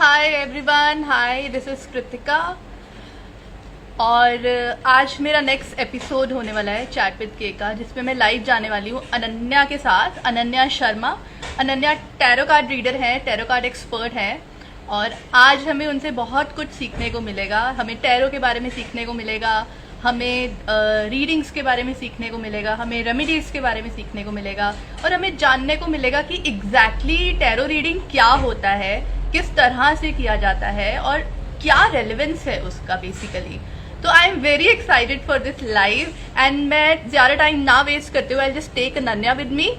Hi everyone, hi, this is Kritika. और आज मेरा नेक्स्ट एपिसोड होने वाला है चैट विद के का, जिसमें मैं लाइव जाने वाली हूँ अनन्या के साथ। Ananya Sharma. Ananya tarot card reader हैं, टैरो कार्ड एक्सपर्ट हैं। और आज हमें उनसे बहुत कुछ सीखने को मिलेगा। हमें टैरो के बारे में सीखने को मिलेगा, हमें रीडिंग्स के बारे में सीखने को मिलेगा, हमें रेमेडीज़ के बारे में सीखने को मिलेगा, और हमें जानने को मिलेगा कि एग्जैक्टली टैरो रीडिंग क्या होता है, किस तरह से किया जाता है और क्या रेलेवेंस है उसका बेसिकली। तो I am very excited for this live and मैं ज़्यादा टाइम ना वेस्ट करते हुए I just take Ananya with me.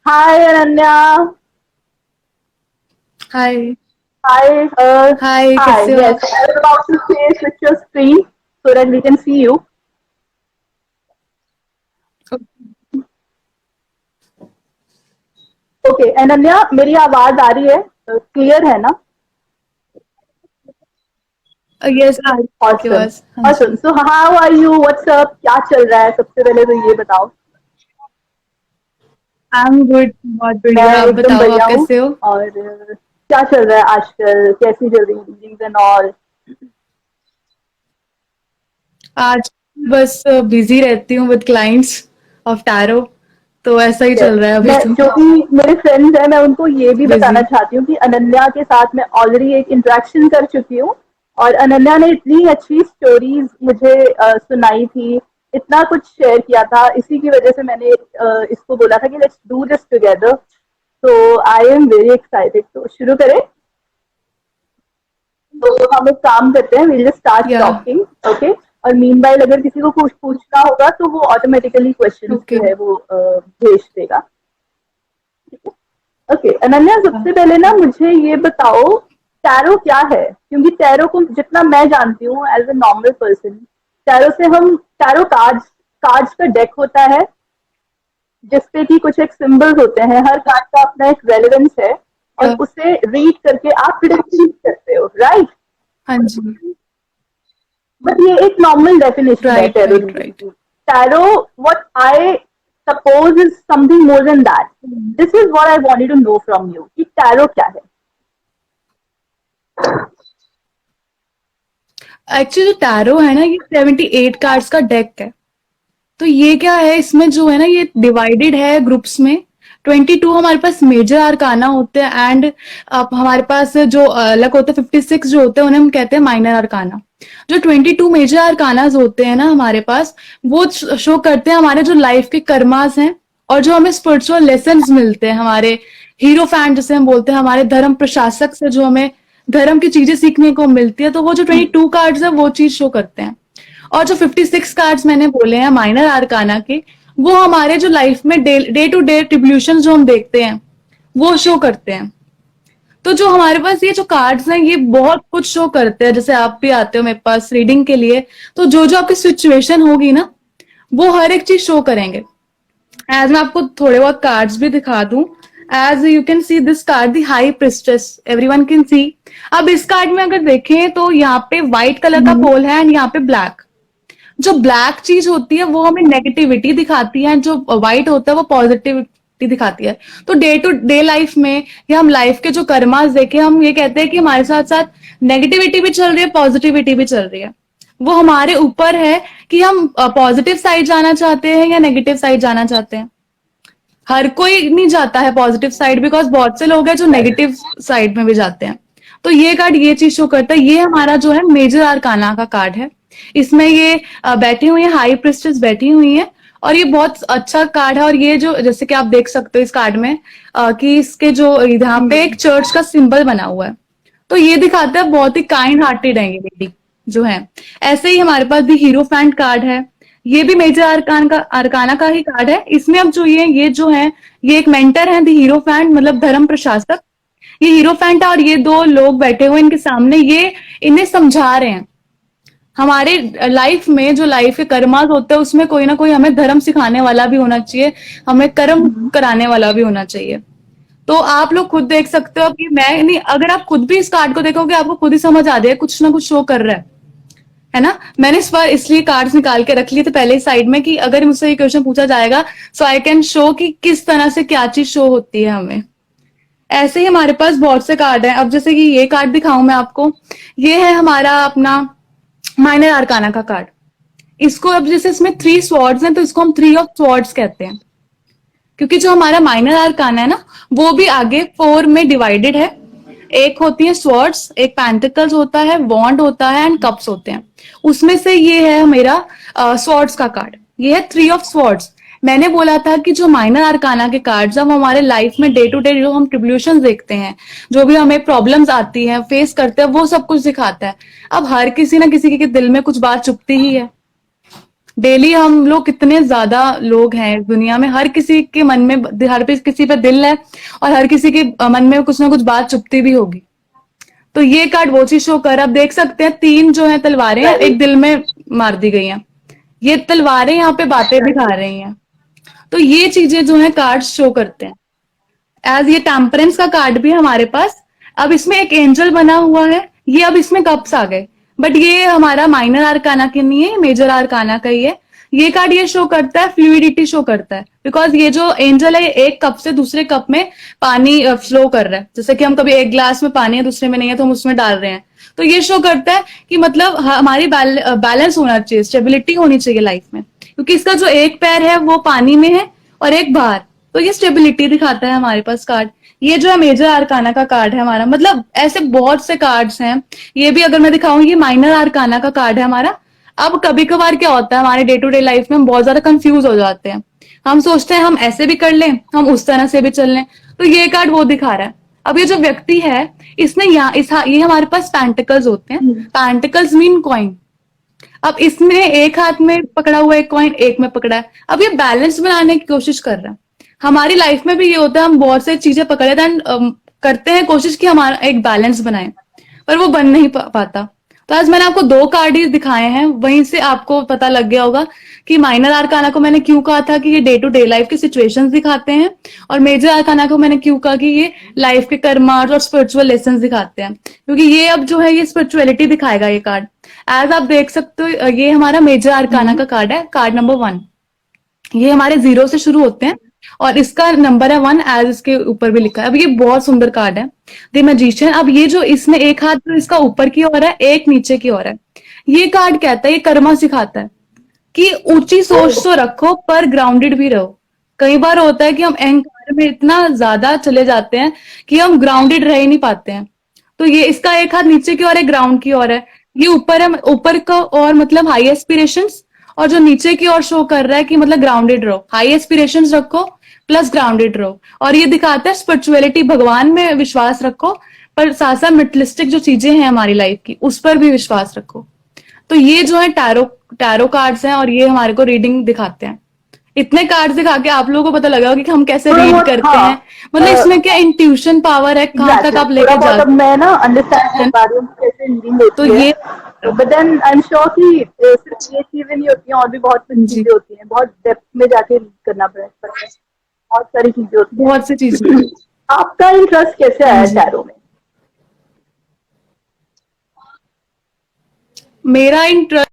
Hi, Ananya. Hi. Hi. Hi, Hi. कैसे हो Yes, आप? I was about to say switch your screen so that we can see you. Okay, Ananya, मेरी आवाज आ रही है? क्लियर है ना? यस, आ रही है आपकी Awesome. आवाज। हाँ जी। Awesome. So how are you? What's up? क्या चल रहा है? सबसे पहले तो ये बताओ। आई एम गुड, बहुत मैं बढ़िया। आप एकदम बताओ, बढ़िया आप हूँ। कैसे हो? और क्या चल रहा है आजकल? कैसी चल रही है मीटिंग्स एंड ऑल? आज बस बिजी रहती हूँ विद क्लाइंट्स ऑफ टैरो, तो ऐसा ही यस, चल रहा है अभी मैं तो। जो भी मेरे फ्रेंड्स हैं मैं उनको ये भी बिजी। बताना चाहती हूँ कि अनन्या के साथ मैं ऑलरेडी एक इंटरेक्शन कर चुकी हूँ। और अनन्या ने इतनी अच्छी स्टोरीज मुझे सुनाई थी, इतना कुछ शेयर किया था। इसी की वजह से मैंने इसको बोला था कि लेट्स डू दिस टुगेदर। तो आई एम वेरी एक्साइटेड। तो शुरू करें। तो हम एक काम करते हैं, विल जस्ट स्टार्ट या। टॉकिंग। ओके। और मीनवाइल अगर किसी को कुछ पूछना होगा तो वो ऑटोमेटिकली क्वेश्चंस ओके। जो है वो भेज देगा। ओके अनन्या, सबसे पहले ना मुझे ये बताओ, टैरो क्या है? क्योंकि टैरो को जितना मैं जानती हूँ as a normal person, tarot से हम टैरो कार्ड्स कार्ड्स का डेक होता है जिसपे कि कुछ एक सिंबल्स होते हैं। हर कार्ड का अपना एक रेलेवेंस है और या। उसे रीड करके आप प्रिडिक्शन करते हो, राइट? हाँ जी। बट ये एक नॉर्मल डेफिनेशन है right, tarot right, reading right. की। Tarot, what I suppose is something more than that. This is what I wanted to know from you कि टैरो क्या है। एक्चुअली जो टैरो है ना, ये 78 कार्ड्स का डेक है। तो ये क्या है, इसमें जो है ना, ये डिवाइडेड है ग्रुप्स में। 22 हमारे पास मेजर आर्काना होते हैं एंड हमारे पास जो अलग होते हैं 56 जो होते हैं उन्हें हम कहते हैं माइनर आर्काना। जो 22 मेजर आर्कानाज होते हैं ना हमारे पास, वो शो करते हैं हमारे जो लाइफ के कर्मास हैं और जो हमें स्पिरिचुअल लेसन्स मिलते हैं। हमारे हीरो फैन जिसे हम बोलते हैं, हमारे धर्म प्रशासक से जो हमें धर्म की चीजें सीखने को मिलती है, तो वो जो 22 कार्ड्स है वो चीज शो करते हैं। और जो 56 कार्ड्स मैंने बोले हैं माइनर आर्काना के, वो हमारे जो लाइफ में डे टू डे ट्रिब्यूशन जो हम देखते हैं वो शो करते हैं। तो जो हमारे पास ये जो कार्ड्स हैं ये बहुत कुछ शो करते हैं। जैसे आप भी आते हो मेरे पास रीडिंग के लिए, तो जो जो आपकी सिचुएशन होगी ना, वो हर एक चीज शो करेंगे। एज मैं आपको थोड़े बहुत कार्ड्स भी दिखा दूं। As you can see this card, the high priestess, everyone can see. अब इस कार्ड में अगर देखें तो यहाँ पे व्हाइट कलर का पोल है एंड यहाँ पे ब्लैक। जो ब्लैक चीज होती है वो हमें नेगेटिविटी दिखाती है, जो व्हाइट होता है वो पॉजिटिविटी दिखाती है। तो डे टू डे लाइफ में या हम लाइफ के जो कर्मास देखे, हम ये कहते हैं कि हमारे साथ साथ नेगेटिविटी भी चल रही है, पॉजिटिविटी भी चल रही है। वो हमारे ऊपर है कि हम पॉजिटिव साइड जाना चाहते हैं या नेगेटिव साइड जाना चाहते हैं। हर कोई नहीं जाता है पॉजिटिव साइड, बिकॉज बहुत से लोग हैं जो नेगेटिव साइड में भी जाते हैं। तो ये कार्ड ये चीज शो करता है। ये हमारा जो है मेजर आर्काना का कार्ड है। इसमें ये बैठी हुई है, हाई प्रिस्टेस बैठी हुई है। और ये बहुत अच्छा कार्ड है। और ये जो जैसे कि आप देख सकते हो इस कार्ड में कि इसके जो यहाँ पे एक चर्च का सिंबल बना हुआ है, तो ये दिखाता है बहुत ही काइंड हार्टेड है ये लेडी जो है। ऐसे ही हमारे पास भी हीरो फैंट कार्ड है। ये भी मेजर अरकाना का ही कार्ड है। इसमें अब जो ये जो है, ये एक मेंटर है, द हीरो फैंट मतलब धर्म प्रशासक। ये हीरो फैंट है और ये दो लोग बैठे हुए इनके सामने, ये इन्हें समझा रहे हैं। हमारे लाइफ में जो लाइफ के कर्मास होते हैं उसमें कोई ना कोई हमें धर्म सिखाने वाला भी होना चाहिए, हमें कर्म कराने वाला भी होना चाहिए। तो आप लोग खुद देख सकते हो कि मैं नहीं, अगर आप खुद भी इस कार्ड को देखोगे आपको खुद ही समझ आ जाएगा कुछ ना कुछ शो कर रहा है ना। मैंने इस बार इसलिए कार्ड्स निकाल के रख लिए थे पहले ही साइड में कि अगर मुझसे ये क्वेश्चन पूछा जाएगा सो आई कैन शो कि किस तरह से क्या चीज शो होती है हमें। ऐसे ही हमारे पास बहुत से कार्ड हैं। अब जैसे कि ये कार्ड दिखाऊं मैं आपको, ये है हमारा अपना माइनर आर्काना का कार्ड। इसको अब जैसे इसमें 3 स्वॉर्ड्स हैं तो इसको हम 3 ऑफ स्वॉर्ड्स कहते हैं, क्योंकि जो हमारा माइनर आर्काना है ना वो भी आगे 4 में डिवाइडेड है। एक होती है स्वॉर्ड्स, एक पेंटिकल्स होता है, वॉन्ड होता है एंड कप्स होते हैं। उसमें से ये है मेरा स्वॉर्ड्स का कार्ड, ये है 3 ऑफ स्वॉर्ड्स। मैंने बोला था कि जो माइनर आर्काना के कार्ड्स हम हमारे लाइफ में डे टू डे जो हम ट्रिब्यूलेशन देखते हैं, जो भी हमें प्रॉब्लम्स आती हैं, फेस करते हैं, वो सब कुछ दिखाता है। अब हर किसी ना किसी के दिल में कुछ बात चुभती ही है। डेली हम लोग कितने ज्यादा लोग हैं इस दुनिया में, हर किसी के मन में, हर किसी पे दिल है और हर किसी के मन में कुछ ना कुछ बात चुभती भी होगी। तो ये कार्ड वो चीज शो कर, आप देख सकते हैं 3 जो है तलवारें एक दिल में मार दी गई हैं। ये तलवारें यहाँ पे बातें दिखा रही हैं। तो ये चीजें जो है कार्ड शो करते हैं। एज ये टेम्परेंस का कार्ड भी है हमारे पास। अब इसमें एक एंजल बना हुआ है, ये अब इसमें कप्स आ गए, बट ये हमारा माइनर आर्काना के नहीं है, मेजर आर्काना का ही है। ये कार्ड ये शो करता है, फ्लूइडिटी शो करता है, बिकॉज ये जो एंजल है एक कप से दूसरे कप में पानी फ्लो कर रहा है। जैसे कि हम कभी एक ग्लास में पानी है दूसरे में नहीं है तो हम उसमें डाल रहे हैं, तो ये शो करता है कि मतलब हमारी बैलेंस होना चाहिए, स्टेबिलिटी होनी चाहिए लाइफ में, क्योंकि इसका जो एक पैर है वो पानी में है और एक बाहर, तो ये स्टेबिलिटी दिखाता है हमारे पास कार्ड। ये जो है मेजर आर्काना का कार्ड है हमारा। मतलब ऐसे बहुत से कार्ड्स हैं। ये भी अगर मैं दिखाऊं, ये माइनर आर्काना का कार्ड है हमारा। अब कभी कभार क्या होता है हमारे डे टू डे लाइफ में, हम बहुत ज्यादा कंफ्यूज हो जाते हैं। हम सोचते हैं हम ऐसे भी कर लें, हम उस तरह से भी चल लें, तो ये कार्ड वो दिखा रहा है। अब ये जो व्यक्ति है इसने ये हमारे पास पैंटिकल्स होते हैं। Pentacles mean coin. अब इसमें एक हाथ में पकड़ा हुआ एक कॉइन, एक में पकड़ा है। अब ये बैलेंस बनाने की कोशिश कर रहा है। हमारी लाइफ में भी ये होता है, हम बहुत से चीजें पकड़े एंड करते हैं कोशिश कि हमारा एक बैलेंस बनाए, पर वो बन नहीं पाता। तो आज मैंने आपको 2 कार्ड ही दिखाए हैं, वहीं से आपको पता लग गया होगा कि माइनर आर्काना को मैंने क्यों कहा था कि ये डे टू डे लाइफ की सिचुएशंस दिखाते हैं, और मेजर आर्काना को मैंने क्यों कहा कि ये लाइफ के कर्मास और स्पिरिचुअल लेसन दिखाते हैं, क्योंकि ये अब जो है ये स्पिरिचुअलिटी दिखाएगा ये कार्ड। एज आप देख सकते हो ये हमारा मेजर आर्काना का कार्ड है, कार्ड नंबर 1। ये हमारे 0 से शुरू होते हैं और इसका नंबर है 1, एज इसके ऊपर भी लिखा है। अब ये बहुत सुंदर कार्ड है, द मैजिशियन। अब ये जो इसमें एक हाथ तो इसका ऊपर की ओर है, एक नीचे की ओर है। ये कार्ड कहता है, ये कर्मा सिखाता है कि ऊंची सोच तो रखो पर ग्राउंडेड भी रहो। कई बार होता है कि हम अहंकार में इतना ज्यादा चले जाते हैं कि हम ग्राउंडेड रह ही नहीं पाते हैं। तो ये इसका एक हाथ नीचे की ओर है, ग्राउंड की ओर है। ये ऊपर है, ऊपर का और मतलब हाई एस्पिरेशंस, और जो नीचे की ओर शो कर रहा है कि मतलब ग्राउंडेड रहो, हाई एस्पिरेशंस रखो प्लस ग्राउंडेड रहो। और ये दिखाता है स्पिरिचुअलिटी, भगवान में विश्वास रखो पर साथ साथ मेटलिस्टिक जो चीजें हैं हमारी लाइफ की उस पर भी विश्वास रखो। तो ये जो है टैरो कार्ड्स हैं और ये हमारे को रीडिंग दिखाते हैं। इतने कार्ड्स दिखा के आप लोगों को पता लगा कि हम कैसे थोड़ा रीड बहुत, करते हाँ, हैं, मतलब इसमें क्या इंट्यूशन पावर है, कहाँ तक आप लेके थोड़ा बहुत अब जा। मैं ना अंडरस्टैंड कर पा रही हूँ कि कैसे रीडिंग तो होती है। ये but then I am sure कि सिर्फ ये चीजें नहीं होती हैं, और भी बहुत कुछ जी, चीजें होती हैं। बहुत डेप्थ में जाके रीड करना पड़ता है, बहुत सारी चीजें होती हैं। बहुत सी चीजें। आपका इंटरेस्ट कैसे आया जी, टैरो में? मेरा इंटरेस्ट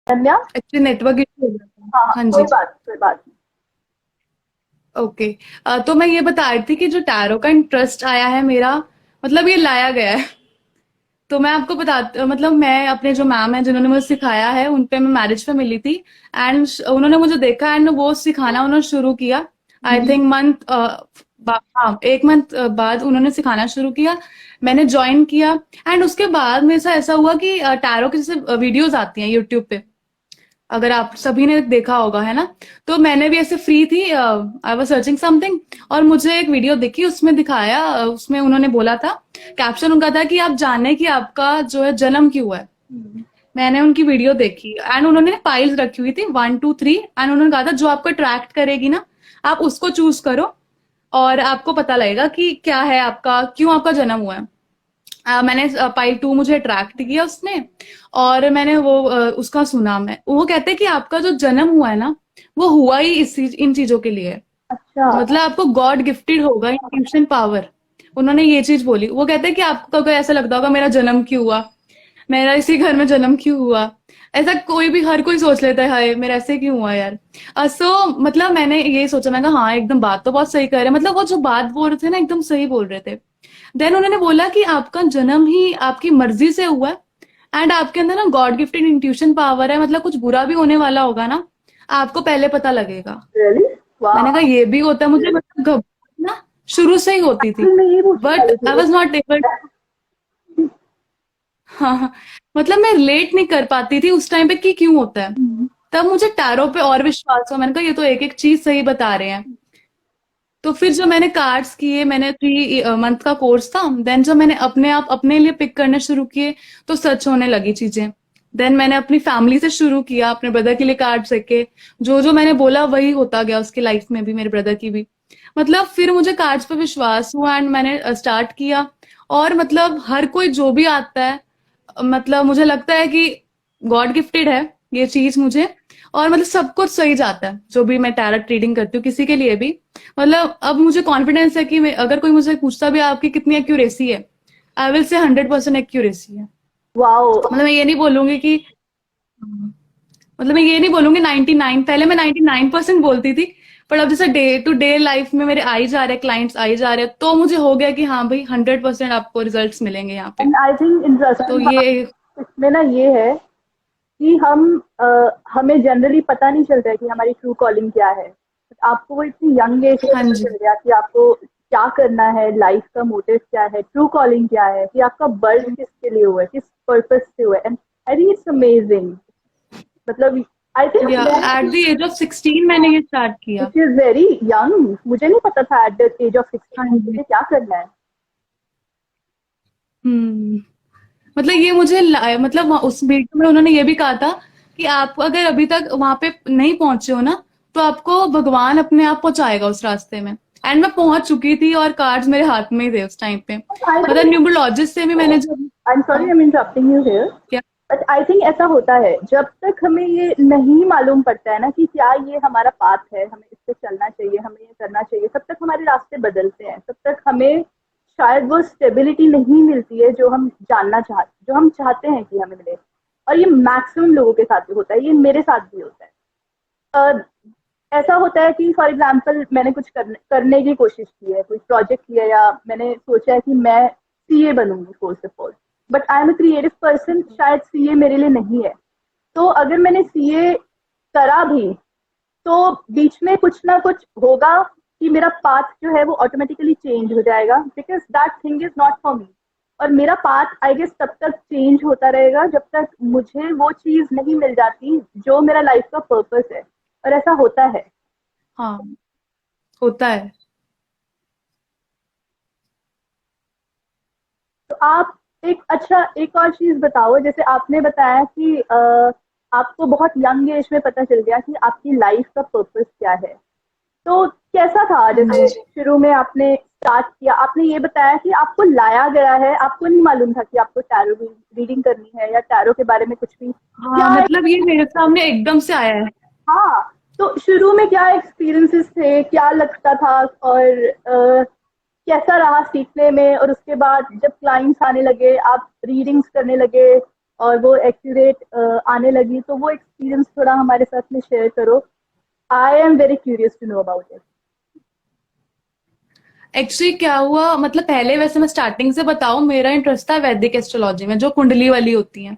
धन्या, एक्चुअली नेटवर्क इशू हो जाता है। हाँ हाँ, हाँ जी, कोई बात नहीं। ओके। तो मैं ये बता रही थी कि जो टैरो का इंटरेस्ट आया है मेरा, मतलब ये लाया गया है। तो मैं आपको बता, मतलब मैं अपने जो मैम है जिन्होंने मुझे सिखाया है उन पे मैं मैरिज पे मिली थी, एंड उन्होंने मुझे देखा एंड वो सिखाना उन्होंने शुरू किया। आई थिंक हाँ 1 मंथ बाद उन्होंने सिखाना शुरू किया, मैंने ज्वाइन किया। एंड उसके बाद मेरे साथ ऐसा हुआ कि टैरो की जैसे वीडियोज आती हैं यूट्यूब पे, अगर आप सभी ने देखा होगा, है ना। तो मैंने भी ऐसे फ्री थी, आई वाज सर्चिंग समथिंग, और मुझे एक वीडियो दिखी, उसमें दिखाया, उसमें उन्होंने बोला था, कैप्शन उनका था कि आप जाने कि आपका जो है जन्म क्यों है। मैंने उनकी वीडियो देखी एंड उन्होंने पाइल्स रखी हुई थी 1 2 3, एंड उन्होंने कहा था जो आपको अट्रैक्ट करेगी ना आप उसको चूज करो और आपको पता लगेगा कि क्या है आपका, क्यों आपका जन्म हुआ है। मैंने पाइल 2 मुझे अट्रैक्ट किया उसने, और मैंने वो उसका सुना। मैं वो कहते हैं कि आपका जो जन्म हुआ है ना, वो हुआ ही इन चीजों के लिए। अच्छा। मतलब आपको गॉड गिफ्टेड होगा इंट्यूशन पावर। उन्होंने ये चीज बोली। वो कहते हैं कि आपको अगर ऐसा लगता होगा मेरा जन्म क्यों हुआ, मेरा इसी घर में जन्म क्यों हुआ, ऐसा कोई भी, हर कोई सोच लेता है हाय मेरा ऐसे क्यों हुआ यार। सो मतलब मैंने ये सोचा, मैं कहा हाँ एकदम बात तो बहुत सही कर रहे हैं, मतलब वो जो बात बोल रहे थे ना एकदम सही बोल रहे थे। देन उन्होंने बोला कि आपका जन्म ही आपकी मर्जी से हुआ है, एंड आपके अंदर ना गॉड गिफ्टेड इंट्यूशन पावर है, मतलब कुछ बुरा भी होने वाला होगा ना, आपको पहले पता लगेगा। रियली? मैंने वाह। कहा ये भी होता है। मुझे मतलब घबराहट ना शुरू से ही होती थी, मैं ये पूछने बट वाली आई थी। Was not able. हाँ हाँ, मतलब मैं रिलेट नहीं कर पाती थी उस टाइम पे कि क्यों होता है। तब मुझे टैरो पे और विश्वास हुआ। मैंने कहा ये तो एक एक चीज सही बता रहे हैं। तो फिर जब मैंने कार्ड्स किए, मैंने 3 मंथ का कोर्स था, देन जब मैंने अपने आप अपने लिए पिक करने शुरू किए तो सच होने लगी चीजें। देन मैंने अपनी फैमिली से शुरू किया, अपने ब्रदर के लिए कार्ड रखे, जो जो मैंने बोला वही होता गया उसकी लाइफ में भी, मेरे ब्रदर की भी। मतलब फिर मुझे कार्ड्स पे विश्वास हुआ एंड मैंने स्टार्ट किया। और मतलब हर कोई जो भी आता है, मतलब मुझे लगता है कि गॉड गिफ्टेड है ये चीज मुझे। और मतलब सब कुछ सही जाता है जो भी मैं टैरोट रीडिंग करती हूँ किसी के लिए भी। मतलब अब मुझे कॉन्फिडेंस है कि अगर कोई मुझे पूछता भी है आपकी कितनी एक्यूरेसी है, आई विल से 100% एक्यूरेसी है। वाओ। मतलब मैं ये नहीं बोलूंगी कि, मतलब मैं ये नहीं बोलूंगी 99, पहले मैं 99% बोलती थी, पर अब जैसे डे टू डे लाइफ में मेरे आई जा रहे हैं, क्लाइंट्स आई जा रहे हैं, तो मुझे हो गया कि हाँ भाई 100% आपको रिजल्ट्स मिलेंगे यहाँ पे। एंड आई थिंक तो इंटरेस्टिंग ये, इसमें ना ये है कि हमें जनरली पता नहीं चलता है कि हमारी ट्रू कॉलिंग क्या है। आपको वो इतनी यंग एज में हाँ पता जी, चल गया कि आपको क्या करना है, लाइफ का मोटिव क्या है, ट्रू कॉलिंग क्या है, कि आपका बर्थ किसके लिए हुआ है, किस पर्पस से हुआ है। And I think it's amazing. मतलब आई थिंक या एट द एज ऑफ 16 मैंने ये स्टार्ट किया। Which is very young. मुझे नहीं पता था एट द एज ऑफ हाँ 16 जी। मुझे क्या करना है। हम्म। मतलब ये मुझे मतलब उस वीडियो में उन्होंने ये भी कहा था कि आप अगर अभी तक वहां पे नहीं पहुंचे हो ना, तो आपको भगवान अपने आप पहुंचाएगा उस रास्ते में। एंड मैं पहुंच चुकी थी और कार्ड्स मेरे हाथ में ही थे उस टाइम पे। आई मतलब न्यूमरोलॉजिस्ट से भी मैंने जब, am sorry, I am interrupting you here, क्या, बट आई थिंक ऐसा होता है जब तक हमें ये नहीं मालूम पड़ता है ना कि क्या ये हमारा पाथ है, हमें इस पे चलना चाहिए, हमें ये करना चाहिए, तब तक हमारे रास्ते बदलते हैं, तब तक हमें शायद वो स्टेबिलिटी नहीं मिलती है जो हम जो हम चाहते हैं कि हमें मिले। और ये मैक्सिमम लोगों के साथ भी होता है, ये मेरे साथ भी होता है। ऐसा होता है कि फॉर एग्जाम्पल मैंने कुछ करने की कोशिश की है, कोई प्रोजेक्ट किया, या मैंने सोचा है कि मैं सीए बनूंगी first of all, but I am a creative person, शायद सीए मेरे लिए नहीं है। तो अगर मैंने सीए करा भी, तो बीच में कुछ ना कुछ होगा कि मेरा पाथ जो है वो ऑटोमेटिकली चेंज हो जाएगा, because that thing is not for me. और मेरा पाथ आई गेस तब तक चेंज होता रहेगा जब तक मुझे वो चीज नहीं मिल जाती जो मेरा लाइफ का पर्पस है। और ऐसा होता है। हाँ होता है। तो आप एक और चीज बताओ, जैसे आपने बताया कि आपको बहुत यंग एज में पता चल गया कि आपकी लाइफ का पर्पस क्या है। तो कैसा था हाँ जैसे जी। शुरू में आपने स्टार्ट किया, आपने ये बताया कि आपको लाया गया है, आपको नहीं मालूम था कि आपको टैरो रीडिंग करनी है या टैरो के बारे में कुछ भी, हाँ क्या? मतलब ये मेरे सामने एकदम से आया है। हाँ। तो शुरू में क्या एक्सपीरियंसेस थे, क्या लगता था, और कैसा रहा सीखने में, और उसके बाद जब क्लाइंट्स आने लगे, आप रीडिंग्स करने लगे और वो एक्यूरेट आने लगी, तो वो एक्सपीरियंस थोड़ा हमारे साथ में शेयर करो। I am very curious to know about it. Actually क्या हुआ, मतलब पहले वैसे मैं स्टार्टिंग से बताऊं, मेरा इंटरेस्ट था वैदिक एस्ट्रोलॉजी में, जो कुंडली वाली होती है।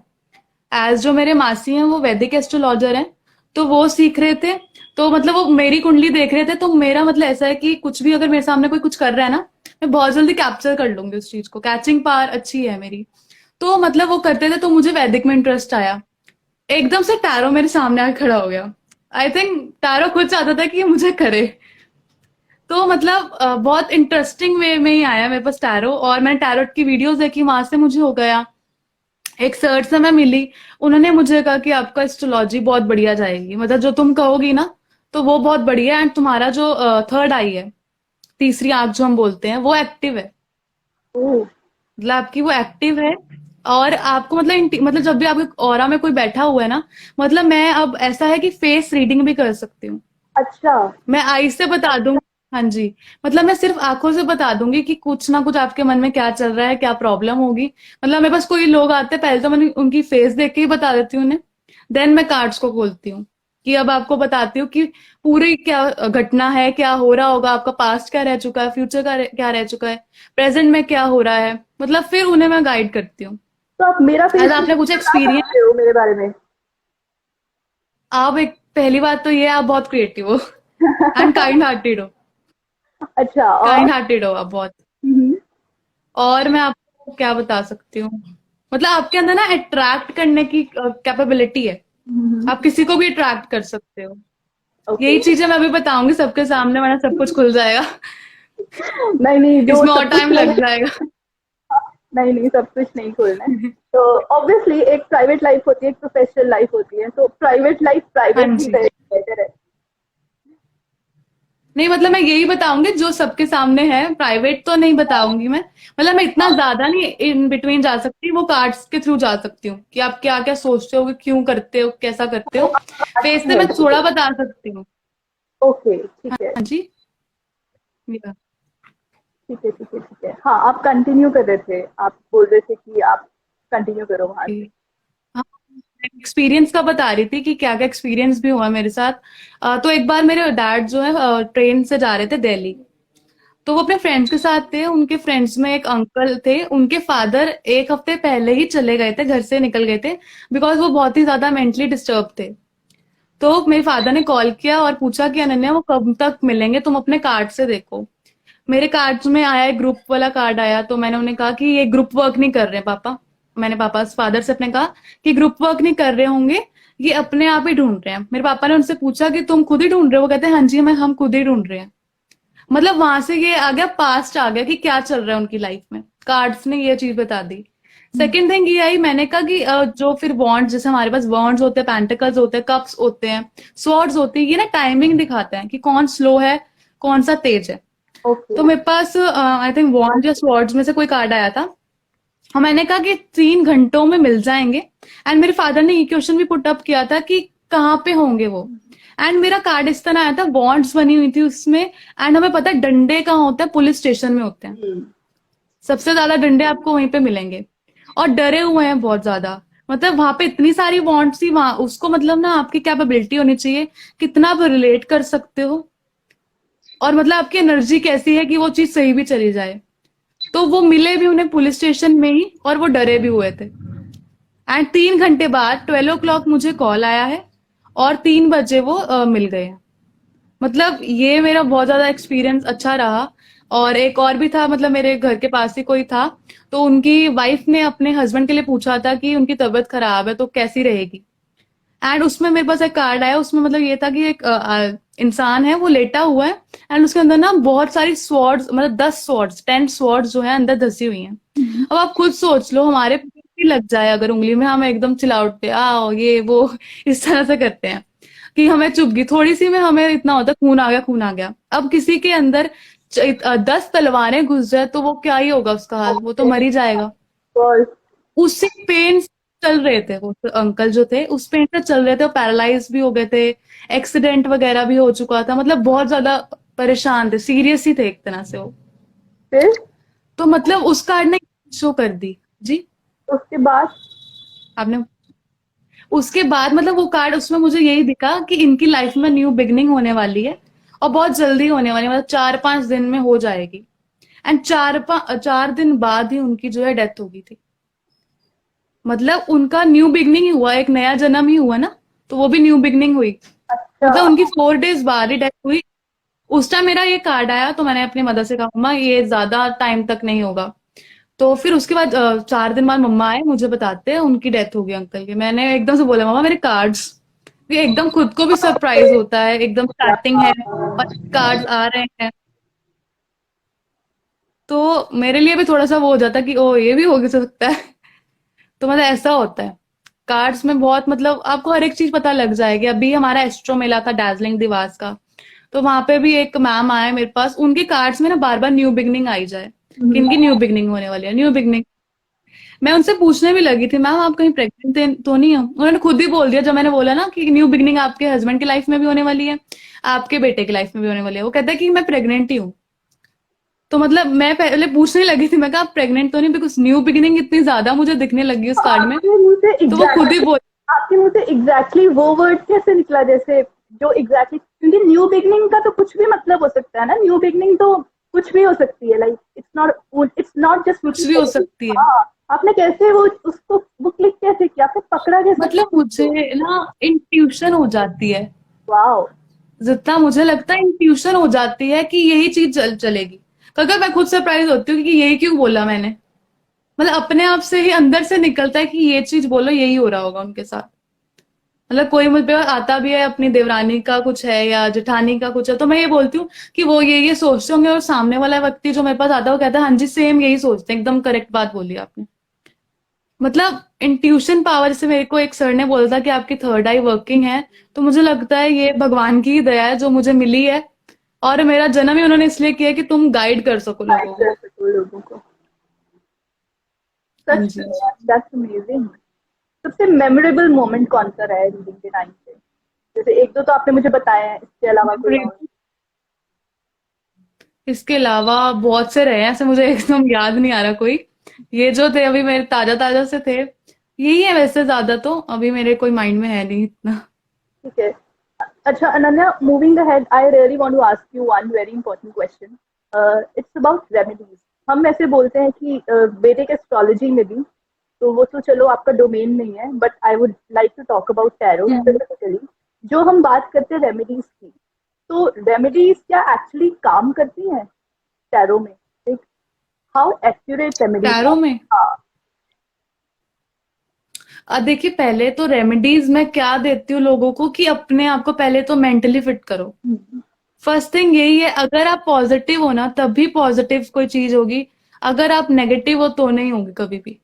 एज जो मेरे मासी हैं वो वैदिक एस्ट्रोलॉजर हैं, तो वो सीख रहे थे। तो मतलब वो मेरी कुंडली देख रहे थे, तो मेरा मतलब ऐसा है कि कुछ भी अगर मेरे सामने कोई कुछ कर रहा है ना, मैं बहुत जल्दी कैप्चर कर लूंगी उस चीज को, कैचिंग पावर अच्छी है मेरी। तो मतलब वो करते थे, तो मुझे वैदिक में इंटरेस्ट आया। एकदम से टैरो मेरे सामने आके खड़ा हो गया। आई थिंक टैरो खुद चाहता था कि ये मुझे करे। तो मतलब बहुत इंटरेस्टिंग वे में ही आया मेरे पास टैरो, और मैंने टैरोट की वीडियोस देखी, वहां से मुझे हो गया। एक सर से मैं मिली, उन्होंने मुझे कहा कि आपका एस्ट्रोलॉजी बहुत बढ़िया जाएगी, मतलब जो तुम कहोगी ना तो वो बहुत बढ़िया है, एंड तुम्हारा जो थर्ड आई है, तीसरी आंख जो हम बोलते हैं, वो एक्टिव है। ओह। मतलब आपकी वो एक्टिव है। और आपको मतलब मतलब जब भी आपके ऑरा में कोई बैठा हुआ है ना, मतलब मैं अब ऐसा है कि फेस रीडिंग भी कर सकती हूँ। अच्छा। मैं आई से बता दूंगी। हाँ जी। मतलब मैं सिर्फ आंखों से बता दूंगी कि कुछ ना कुछ आपके मन में क्या चल रहा है, क्या प्रॉब्लम होगी। मतलब मेरे पास कोई लोग आते हैं, पहले तो मैं उनकी फेस देख के ही बता देती हूँ उन्हें। देन मैं कार्ड्स को खोलती हूँ कि अब आपको बताती हूँ कि पूरी क्या घटना है, क्या हो रहा होगा, आपका पास्ट क्या रह चुका है, फ्यूचर का क्या रह चुका है, प्रेजेंट में क्या हो रहा है। मतलब फिर उन्हें मैं गाइड करती हूँ। तो आप मेरा फेस एज आपने रीडिंग पूछा बता एक्सपीरियंस। सकते हो मेरे बारे में? आप एक पहली बात तो ये, आप बहुत क्रिएटिव हो एंड काइंड हार्टेड हो। अच्छा, और? काइंड हार्टेड हो आप बहुत। हम्म। और मैं आपको क्या बता सकती हूँ, मतलब आपके अंदर ना अट्रैक्ट करने की कैपेबिलिटी है। आप किसी को भी अट्रैक्ट कर सकते हो। ओके। यही चीजें मैं अभी बताऊंगी सबके सामने, वरना सब कुछ खुल जाएगा। नहीं नहीं, जो इसमें और सब कुछ टाइम मैंने, लग जाएगा। नहीं नहीं, सब कुछ नहीं खोलना है। तो ऑब्वियसली एक प्राइवेट लाइफ होती है, एक प्रोफेशनल लाइफ होती है, तो प्राइवेट लाइफ हाँ प्राइवेट ही जी। रहे बेटर है। नहीं मतलब मैं यही बताऊंगी जो सबके सामने है, प्राइवेट तो नहीं बताऊंगी मैं। मतलब मैं इतना ज्यादा नहीं इन बिटवीन जा सकती, वो कार्ड्स के थ्रू जा सकती हूँ कि आप क्या क्या सोचते हो, क्यों करते हो, कैसा करते तो हो। आप फेस बताती से हैं, मैं ठीक है। थोड़ा बता सकती हूँ। ओके, ठीक है। हाँ जी। या। ठीक है, ठीक है, ठीक है। हाँ, आप कंटिन्यू कर रहे थे, आप बोल रहे थे कि आप कंटिन्यू करो वहां से। हाँ, एक्सपीरियंस का बता रही थी कि क्या क्या एक्सपीरियंस भी हुआ मेरे साथ। तो एक बार मेरे डैड जो है ट्रेन से जा रहे थे दिल्ली। तो वो अपने फ्रेंड्स के साथ थे, उनके फ्रेंड्स में एक अंकल थे, उनके फादर एक हफ्ते पहले ही चले गए थे, घर से निकल गए थे, बिकॉज वो बहुत ही ज्यादा मेंटली डिस्टर्ब थे। तो मेरे फादर ने कॉल किया और पूछा कि अनन्या वो कब तक मिलेंगे, तुम अपने कार्ड से देखो। मेरे कार्ड्स में आया एक ग्रुप वाला कार्ड आया, तो मैंने उन्हें कहा कि ये ग्रुप वर्क नहीं कर रहे पापा। मैंने पापा फादर से अपने कहा कि ग्रुप वर्क नहीं कर रहे होंगे, ये अपने आप ही ढूंढ रहे हैं। मेरे पापा ने उनसे पूछा कि तुम खुद ही ढूंढ रहे हो? वो कहते हैं हाँ जी, मैं हम खुद ही ढूंढ रहे हैं। मतलब वहां से ये आ गया, पास्ट आ गया कि क्या चल रहा है उनकी लाइफ में, कार्ड्स ने ये चीज बता दी। सेकेंड थिंग ये आई, मैंने कहा कि जो फिर वॉन्ड्स, जैसे हमारे पास वॉन्ड्स होते हैं, पेंटिकल्स होते हैं, कप्स होते हैं, स्वॉर्ड्स होती है, ये ना टाइमिंग दिखाते हैं कि कौन स्लो है, कौन सा तेज है। ओके। तो मेरे पास आई थिंक वॉन्ड या स्वॉर्ड्स में से कोई कार्ड आया था, और मैंने कहा कि 3 घंटों में मिल जाएंगे। एंड मेरे फादर ने ये क्वेश्चन भी पुट अप किया था कि कहाँ पे होंगे वो। एंड मेरा कार्ड इस तरह आया था, वॉन्ड्स बनी हुई थी उसमें। एंड हमें पता है डंडे कहाँ होते हैं, पुलिस स्टेशन में होते हैं। हम्म। सबसे ज्यादा डंडे आपको वहीं पे मिलेंगे। और डरे हुए हैं बहुत ज्यादा। मतलब वहां पे इतनी सारी वॉन्ट्स थी वहां, उसको मतलब ना आपकी कैपेबिलिटी होनी चाहिए, कितना आप रिलेट कर सकते हो, और मतलब आपकी एनर्जी कैसी है कि वो चीज सही भी चली जाए। तो वो मिले भी उन्हें पुलिस स्टेशन में ही, और वो डरे भी हुए थे। एंड 3 घंटे बाद 12 o'clock मुझे कॉल आया है, और 3 बजे वो मिल गए हैं। मतलब ये मेरा बहुत ज्यादा एक्सपीरियंस अच्छा रहा। और एक और भी था, मतलब मेरे घर के पास ही कोई था, तो उनकी वाइफ ने अपने हस्बैंड के लिए पूछा था कि उनकी तबीयत खराब है तो कैसी रहेगी। एंड उसमें मेरे पास एक कार्ड आया, उसमें मतलब ये था कि एक इंसान है, वो लेटा हुआ है। एंड उसके अंदर ना बहुत सारी स्वॉर्ड्स, मतलब 10 स्वॉर्ड्स, 10 स्वॉर्ड्स जो है अंदर धसी हुई हैं। अब आप खुद सोच लो, हमारे भी लग जाए अगर उंगली में, हम एकदम चिल्ला उठते आओ ये वो इस तरह से करते हैं कि हमें चुभ गई थोड़ी सी में, हमें इतना होता है खून आ गया, खून आ गया। अब किसी के अंदर 10 तलवारें घुस जाए तो वो क्या ही होगा उसका हाल, वो तो ओके। मर ही जाएगा। बस। उसी पेन से चल रहे थे वो अंकल जो थे, उस पेन से चल रहे थे, पैरालाइज भी हो गए थे, एक्सीडेंट वगैरह भी हो चुका था, मतलब बहुत ज्यादा परेशान थे, सीरियस ही थे एक तरह से वो। फिर तो मतलब उस कार्ड ने शो कर दी जी। उसके बाद? आपने उसके बाद मतलब वो कार्ड, उसमें मुझे यही दिखा कि इनकी लाइफ में न्यू बिगनिंग होने वाली है, और बहुत जल्दी होने वाली है, मतलब 4-5 दिन में हो जाएगी। एंड 4 दिन बाद ही उनकी जो है डेथ हो गई थी। मतलब उनका न्यू बिगनिंग ही हुआ, एक नया जन्म ही हुआ ना, तो वो भी न्यू बिगनिंग हुई। अच्छा। मतलब उनकी 4 डेज बाद ही डेथ हुई। उस टाइम मेरा ये कार्ड आया तो मैंने अपनी मदर से कहा मम्मा ये ज्यादा टाइम तक नहीं होगा। तो फिर उसके बाद 4 दिन बाद मम्मा आए मुझे बताते हैं उनकी डेथ हो गई अंकल की। मैंने एकदम से बोला मम्मा मेरे कार्ड्स। ये एकदम खुद को भी सरप्राइज होता है, एकदम स्टार्टिंग है और कार्ड्स आ रहे हैं। तो मेरे लिए भी थोड़ा सा वो हो जाता है कि ओ ये भी हो सकता है। तो मतलब ऐसा होता है कार्ड्स में बहुत, मतलब आपको हर एक चीज पता लग जाएगी। अभी हमारा एस्ट्रो मेला था दार्जिलिंग दिवास का, तो वहां पे भी एक मैम आए मेरे पास, उनके कार्ड्स में ना बार बार न्यू बिगनिंग आई जाए कि इनकी न्यू बिगनिंग होने वाली है, न्यू बिगनिंग। मैं उनसे पूछने भी लगी थी, मैम आप कहीं प्रेग्नेंट तो नहीं हो? उन्होंने खुद ही बोल दिया जब मैंने बोला ना कि न्यू बिगनिंग आपके हस्बैंड की लाइफ में भी होने वाली है, आपके बेटे की लाइफ में भी होने वाली है। वो कहता है कि मैं प्रेग्नेंट ही हूँ। तो मतलब मैं पहले पूछने लगी थी, मैं कहा आप प्रेग्नेंट तो नहीं, बिकॉज न्यू बिगिनिंग इतनी ज्यादा मुझे दिखने लगी उस तो कार्ड में। आपके मुंह से तो वो खुद ही बोल, आपके मुंह से एग्जैक्टली वो वर्ड कैसे निकला, जैसे जो एग्जैक्टली, क्योंकि न्यू बिगनिंग का तो कुछ भी मतलब हो सकता है ना, न्यू बिगनिंग तो कुछ भी हो सकती है, लाइक इट्स नॉट जस्ट। कुछ भी हो सकती है। हाँ, आपने कैसे वो उसको वो क्लिक कैसे किया, आपने पकड़ा कैसे? मतलब मुझे ना इंट्यूशन हो जाती है, वाओ। जितना मुझे लगता है इंट्यूशन हो जाती है कि यही चीज चलेगी। कभी मैं खुद सरप्राइज होती हूँ कि यही क्यों बोला मैंने। मतलब अपने आप से ही अंदर से निकलता है कि ये चीज बोलो, यही हो रहा होगा उनके साथ। मतलब कोई मुझ पे आता भी है, अपनी देवरानी का कुछ है या जेठानी का कुछ है, तो मैं ये बोलती हूँ कि वो ये सोचते होंगे, और सामने वाला व्यक्ति जो मेरे पास आता है वो कहता है हाँ जी सेम यही सोचते हैं, एकदम करेक्ट बात बोली आपने। मतलब इंट्यूशन पावर, जैसे मेरे को एक सर ने बोला था कि आपकी थर्ड आई वर्किंग है, तो मुझे लगता है ये भगवान की ही दया है जो मुझे मिली है, और मेरा जन्म ही उन्होंने इसलिए किया कि तुम गाइड कर सको लोगों को। लोगों को हाँ सच जी। में यार, दैट्स अमेजिंग। सबसे मेमोरेबल मोमेंट कौन सा रहा है रीडिंग के टाइम पे? जैसे एक दो तो आपने मुझे बताया है, इसके अलावा कोई और? इसके अलावा बहुत से रहे हैं, ऐसे मुझे एकदम याद नहीं आ रहा कोई। ये जो थे अभी मेरे ताजा ताजा से थे, यही है। वैसे ज्यादा तो अभी मेरे कोई माइंड में है नहीं इतना। ठीक है। अच्छा Ananya, moving ahead, I really want to ask you one very important question. It's about remedies. हम ऐसे बोलते हैं कि वैदिक एस्ट्रोलॉजी में भी, तो वो तो चलो आपका डोमेन नहीं है, but I would like to talk about tarot specifically. जो हम बात करते हैं रेमेडीज की, तो रेमेडीज क्या एक्चुअली काम करती हैं टैरो में? Like how accurate remedies? Tarot में हाँ। देखिए, पहले तो रेमेडीज मैं क्या देती हूँ लोगों को कि अपने आप को पहले तो मेंटली फिट करो। फर्स्ट थिंग यही है, अगर आप पॉजिटिव हो ना तभी पॉजिटिव कोई चीज होगी, अगर आप नेगेटिव हो तो नहीं होगी कभी भी।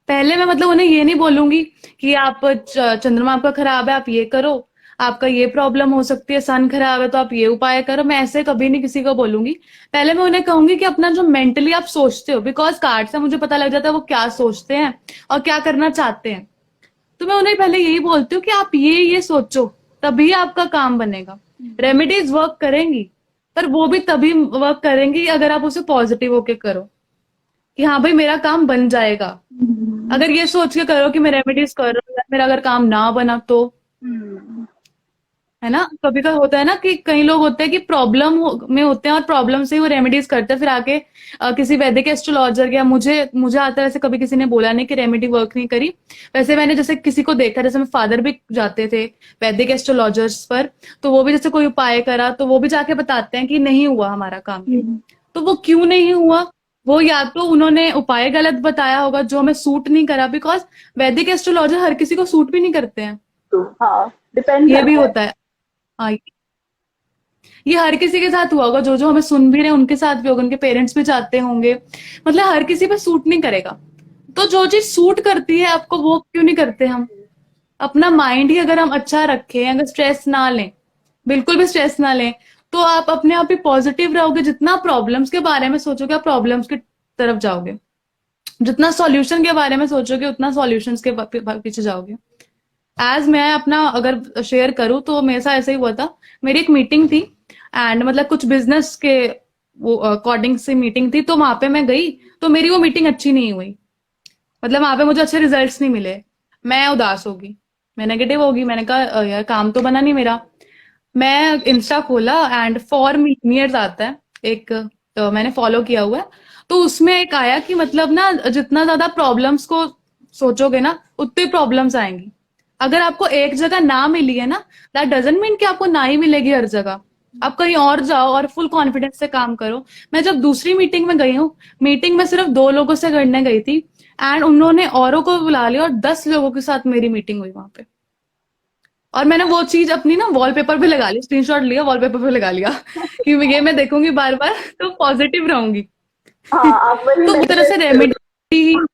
पहले मैं मतलब उन्हें ये नहीं बोलूंगी कि आप चंद्रमा आपका खराब है आप ये करो, आपका ये प्रॉब्लम हो सकती है, सन खराब है तो आप ये उपाय करो, मैं ऐसे कभी नहीं किसी को बोलूंगी। पहले मैं उन्हें कहूंगी कि अपना जो मेंटली आप सोचते हो, बिकॉज कार्ड से मुझे पता लग जाता है वो क्या सोचते हैं और क्या करना चाहते हैं। तो मैं उन्हें पहले यही बोलती हूँ कि आप ये सोचो, तभी आपका काम बनेगा। रेमेडीज वर्क करेंगी, पर वो भी तभी वर्क करेंगी अगर आप उसे पॉजिटिव होके करो कि हाँ भाई मेरा काम बन जाएगा। अगर ये सोच के करो कि मैं रेमेडीज कर रहा हूँ, मेरा अगर काम ना बना तो, है ना। कभी कभी होता है ना कि कई लोग होते हैं कि प्रॉब्लम में होते हैं और प्रॉब्लम से ही वो रेमेडीज करते हैं, फिर आके किसी वैदिक एस्ट्रोलॉजर या मुझे मुझे आता है, वैसे कभी किसी ने बोला नहीं कि रेमेडी वर्क नहीं करी। वैसे मैंने जैसे किसी को देखा, जैसे मेरे फादर भी जाते थे वैदिक एस्ट्रोलॉजर्स पर, तो वो भी जैसे कोई उपाय करा तो वो भी जाके बताते हैं कि नहीं हुआ हमारा काम ये। तो वो क्यों नहीं हुआ? वो या तो उन्होंने उपाय गलत बताया होगा जो हमें सूट नहीं करा, बिकॉज वैदिक एस्ट्रोलॉजर हर किसी को सूट भी नहीं करते हैं। तो हाँ, डिपेंड ये भी करता है। होता है। हाँ, ये हर किसी के साथ हुआ होगा, जो जो हमें सुन भी रहे हैं उनके साथ भी होगा, उनके पेरेंट्स भी चाहते होंगे। मतलब हर किसी पे सूट नहीं करेगा। तो जो चीज सूट करती है आपको वो क्यों नहीं करते हम? अपना माइंड ही अगर हम अच्छा रखें, अगर स्ट्रेस ना लें, बिल्कुल भी स्ट्रेस ना लें, तो आप अपने आप ही पॉजिटिव रहोगे। जितना प्रॉब्लम्स के बारे में सोचोगे आप प्रॉब्लम्स की तरफ जाओगे, जितना सॉल्यूशन के बारे में सोचोगे उतना सॉल्यूशंस के पीछे जाओगे। एज मैं अपना अगर शेयर करूँ तो मेरे साथ ऐसा ही हुआ था। मेरी एक मीटिंग थी, एंड मतलब कुछ बिजनेस के वो अकॉर्डिंग से मीटिंग थी, तो वहां पे मैं गई, तो मेरी वो मीटिंग अच्छी नहीं हुई। मतलब वहां पे मुझे अच्छे रिजल्ट्स नहीं मिले। मैं उदास होगी, मैं नेगेटिव होगी, मैंने कहा यार काम तो बना नहीं मेरा। मैं इंस्टा खोला एंड फॉर मिलियनियर्स आता है एक, तो मैंने फॉलो किया हुआ है। तो उसमें एक आया कि मतलब ना जितना ज्यादा प्रॉब्लम्स को सोचोगे ना उतनी प्रॉब्लम्स आएंगी। अगर आपको एक जगह ना मिली है ना, दैट डजंट मीन कि आपको ना ही मिलेगी हर जगह। आप कहीं और जाओ और फुल कॉन्फिडेंस से काम करो। मैं जब दूसरी मीटिंग में गई हूँ, मीटिंग में सिर्फ 2 लोगों से करने गई थी, एंड उन्होंने औरों को बुला लिया और 10 लोगों के साथ मेरी मीटिंग हुई वहां पे। और मैंने वो चीज अपनी ना वॉलपेपर पे लगा ली, स्क्रीनशॉट लिया, वॉलपेपर पे लगा लिया कि ये मैं देखूंगी बार बार तो पॉजिटिव रहूंगी। हाँ, आप वही तो उस तरह से मैनिफेस्ट करो। रेमेडी,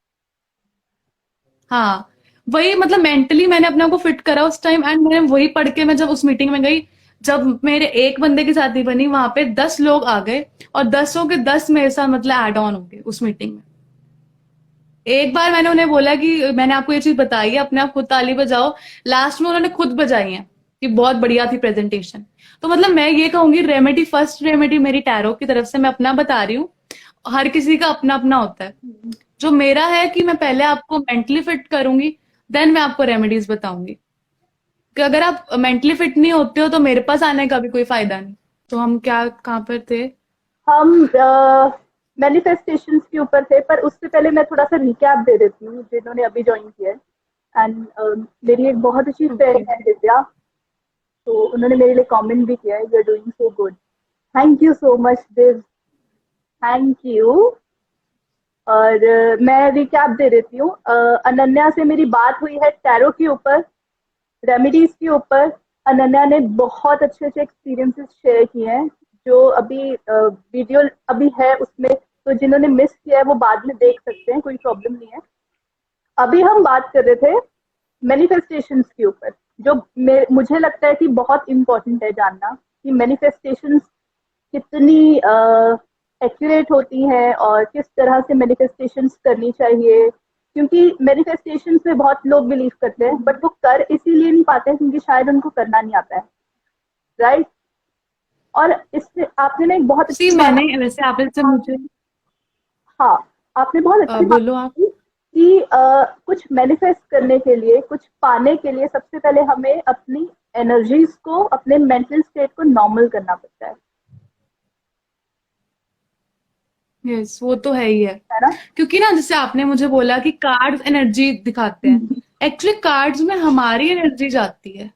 हाँ, वही मतलब मेंटली मैंने अपने आप को फिट करा उस टाइम, एंड मैंने वही पढ़ के मैं जब उस मीटिंग में गई, जब मेरे एक बंदे के साथ नहीं बनी, वहां पे 10 लोग आ गए और 10 के 10 मेरे साथ मतलब एड ऑन हो गए उस मीटिंग में। एक बार मैंने उन्हें बोला कि मैंने आपको ये चीज बताई है, अपने आप खुद ताली बजाओ। लास्ट में उन्होंने खुद बजाई है कि बहुत बढ़िया थी प्रेजेंटेशन। तो मतलब मैं ये कहूंगी, रेमेडी, फर्स्ट रेमेडी मेरी टैरो की तरफ से मैं अपना बता रही हूँ। हर किसी का अपना अपना होता है। जो मेरा है कि मैं पहले आपको मेंटली फिट करूंगी, देन मैं आपको रेमेडीज बताऊंगी। कि अगर आप मेंटली फिट नहीं होते हो तो मेरे पास आने का भी कोई फायदा नहीं। तो हम क्या, कहाँ पर थे? हम मैनिफेस्टेशंस के ऊपर थे, पर उससे पहले मैं थोड़ा सा रिकैप दे देती हूँ जिन्होंने अभी ज्वाइन किया है। एंड मेरी एक बहुत अच्छी फ्रेंड ओके। है दिव्या, तो उन्होंने मेरे लिए कमेंट भी किया है, you are doing so good. Thank you so much Div, thank you. और मैं रिकैप दे देती हूँ। अनन्या से मेरी बात हुई है टैरो के ऊपर, रेमेडीज के ऊपर। अनन्या ने बहुत अच्छे अच्छे एक्सपीरियंसेस शेयर किए हैं, जो अभी वीडियो अभी है उसमें, तो जिन्होंने मिस किया है वो बाद में देख सकते हैं, कोई प्रॉब्लम नहीं है। अभी हम बात कर रहे थे मैनिफेस्टेशंस के ऊपर, जो मुझे लगता है कि बहुत इम्पोर्टेंट है जानना कि मैनिफेस्टेशंस कितनी एक्यूरेट होती हैं और किस तरह से मैनिफेस्टेशंस करनी चाहिए। क्योंकि मैनिफेस्टेशंस में बहुत लोग बिलीव करते हैं, बट वो कर इसीलिए नहीं पाते हैं क्योंकि शायद उनको करना नहीं आता है, राइट। और इससे आपने ना एक बहुत सी, अच्छी बात, मैंने वैसे आपने से मुझे हाँ, आपने बहुत अच्छी बात बोलो आप। की कि कुछ मैनिफेस्ट करने के लिए, कुछ पाने के लिए सबसे पहले हमें अपनी एनर्जीज को, अपने मेंटल स्टेट को नॉर्मल करना पड़ता यस, वो तो है ही है। है ना। क्योंकि ना, जैसे आपने मुझे बोला कि कार्ड्स एनर्जी दिखाते हैं, एक्चुअली कार्ड्स में हमारी एनर्जी जाती है।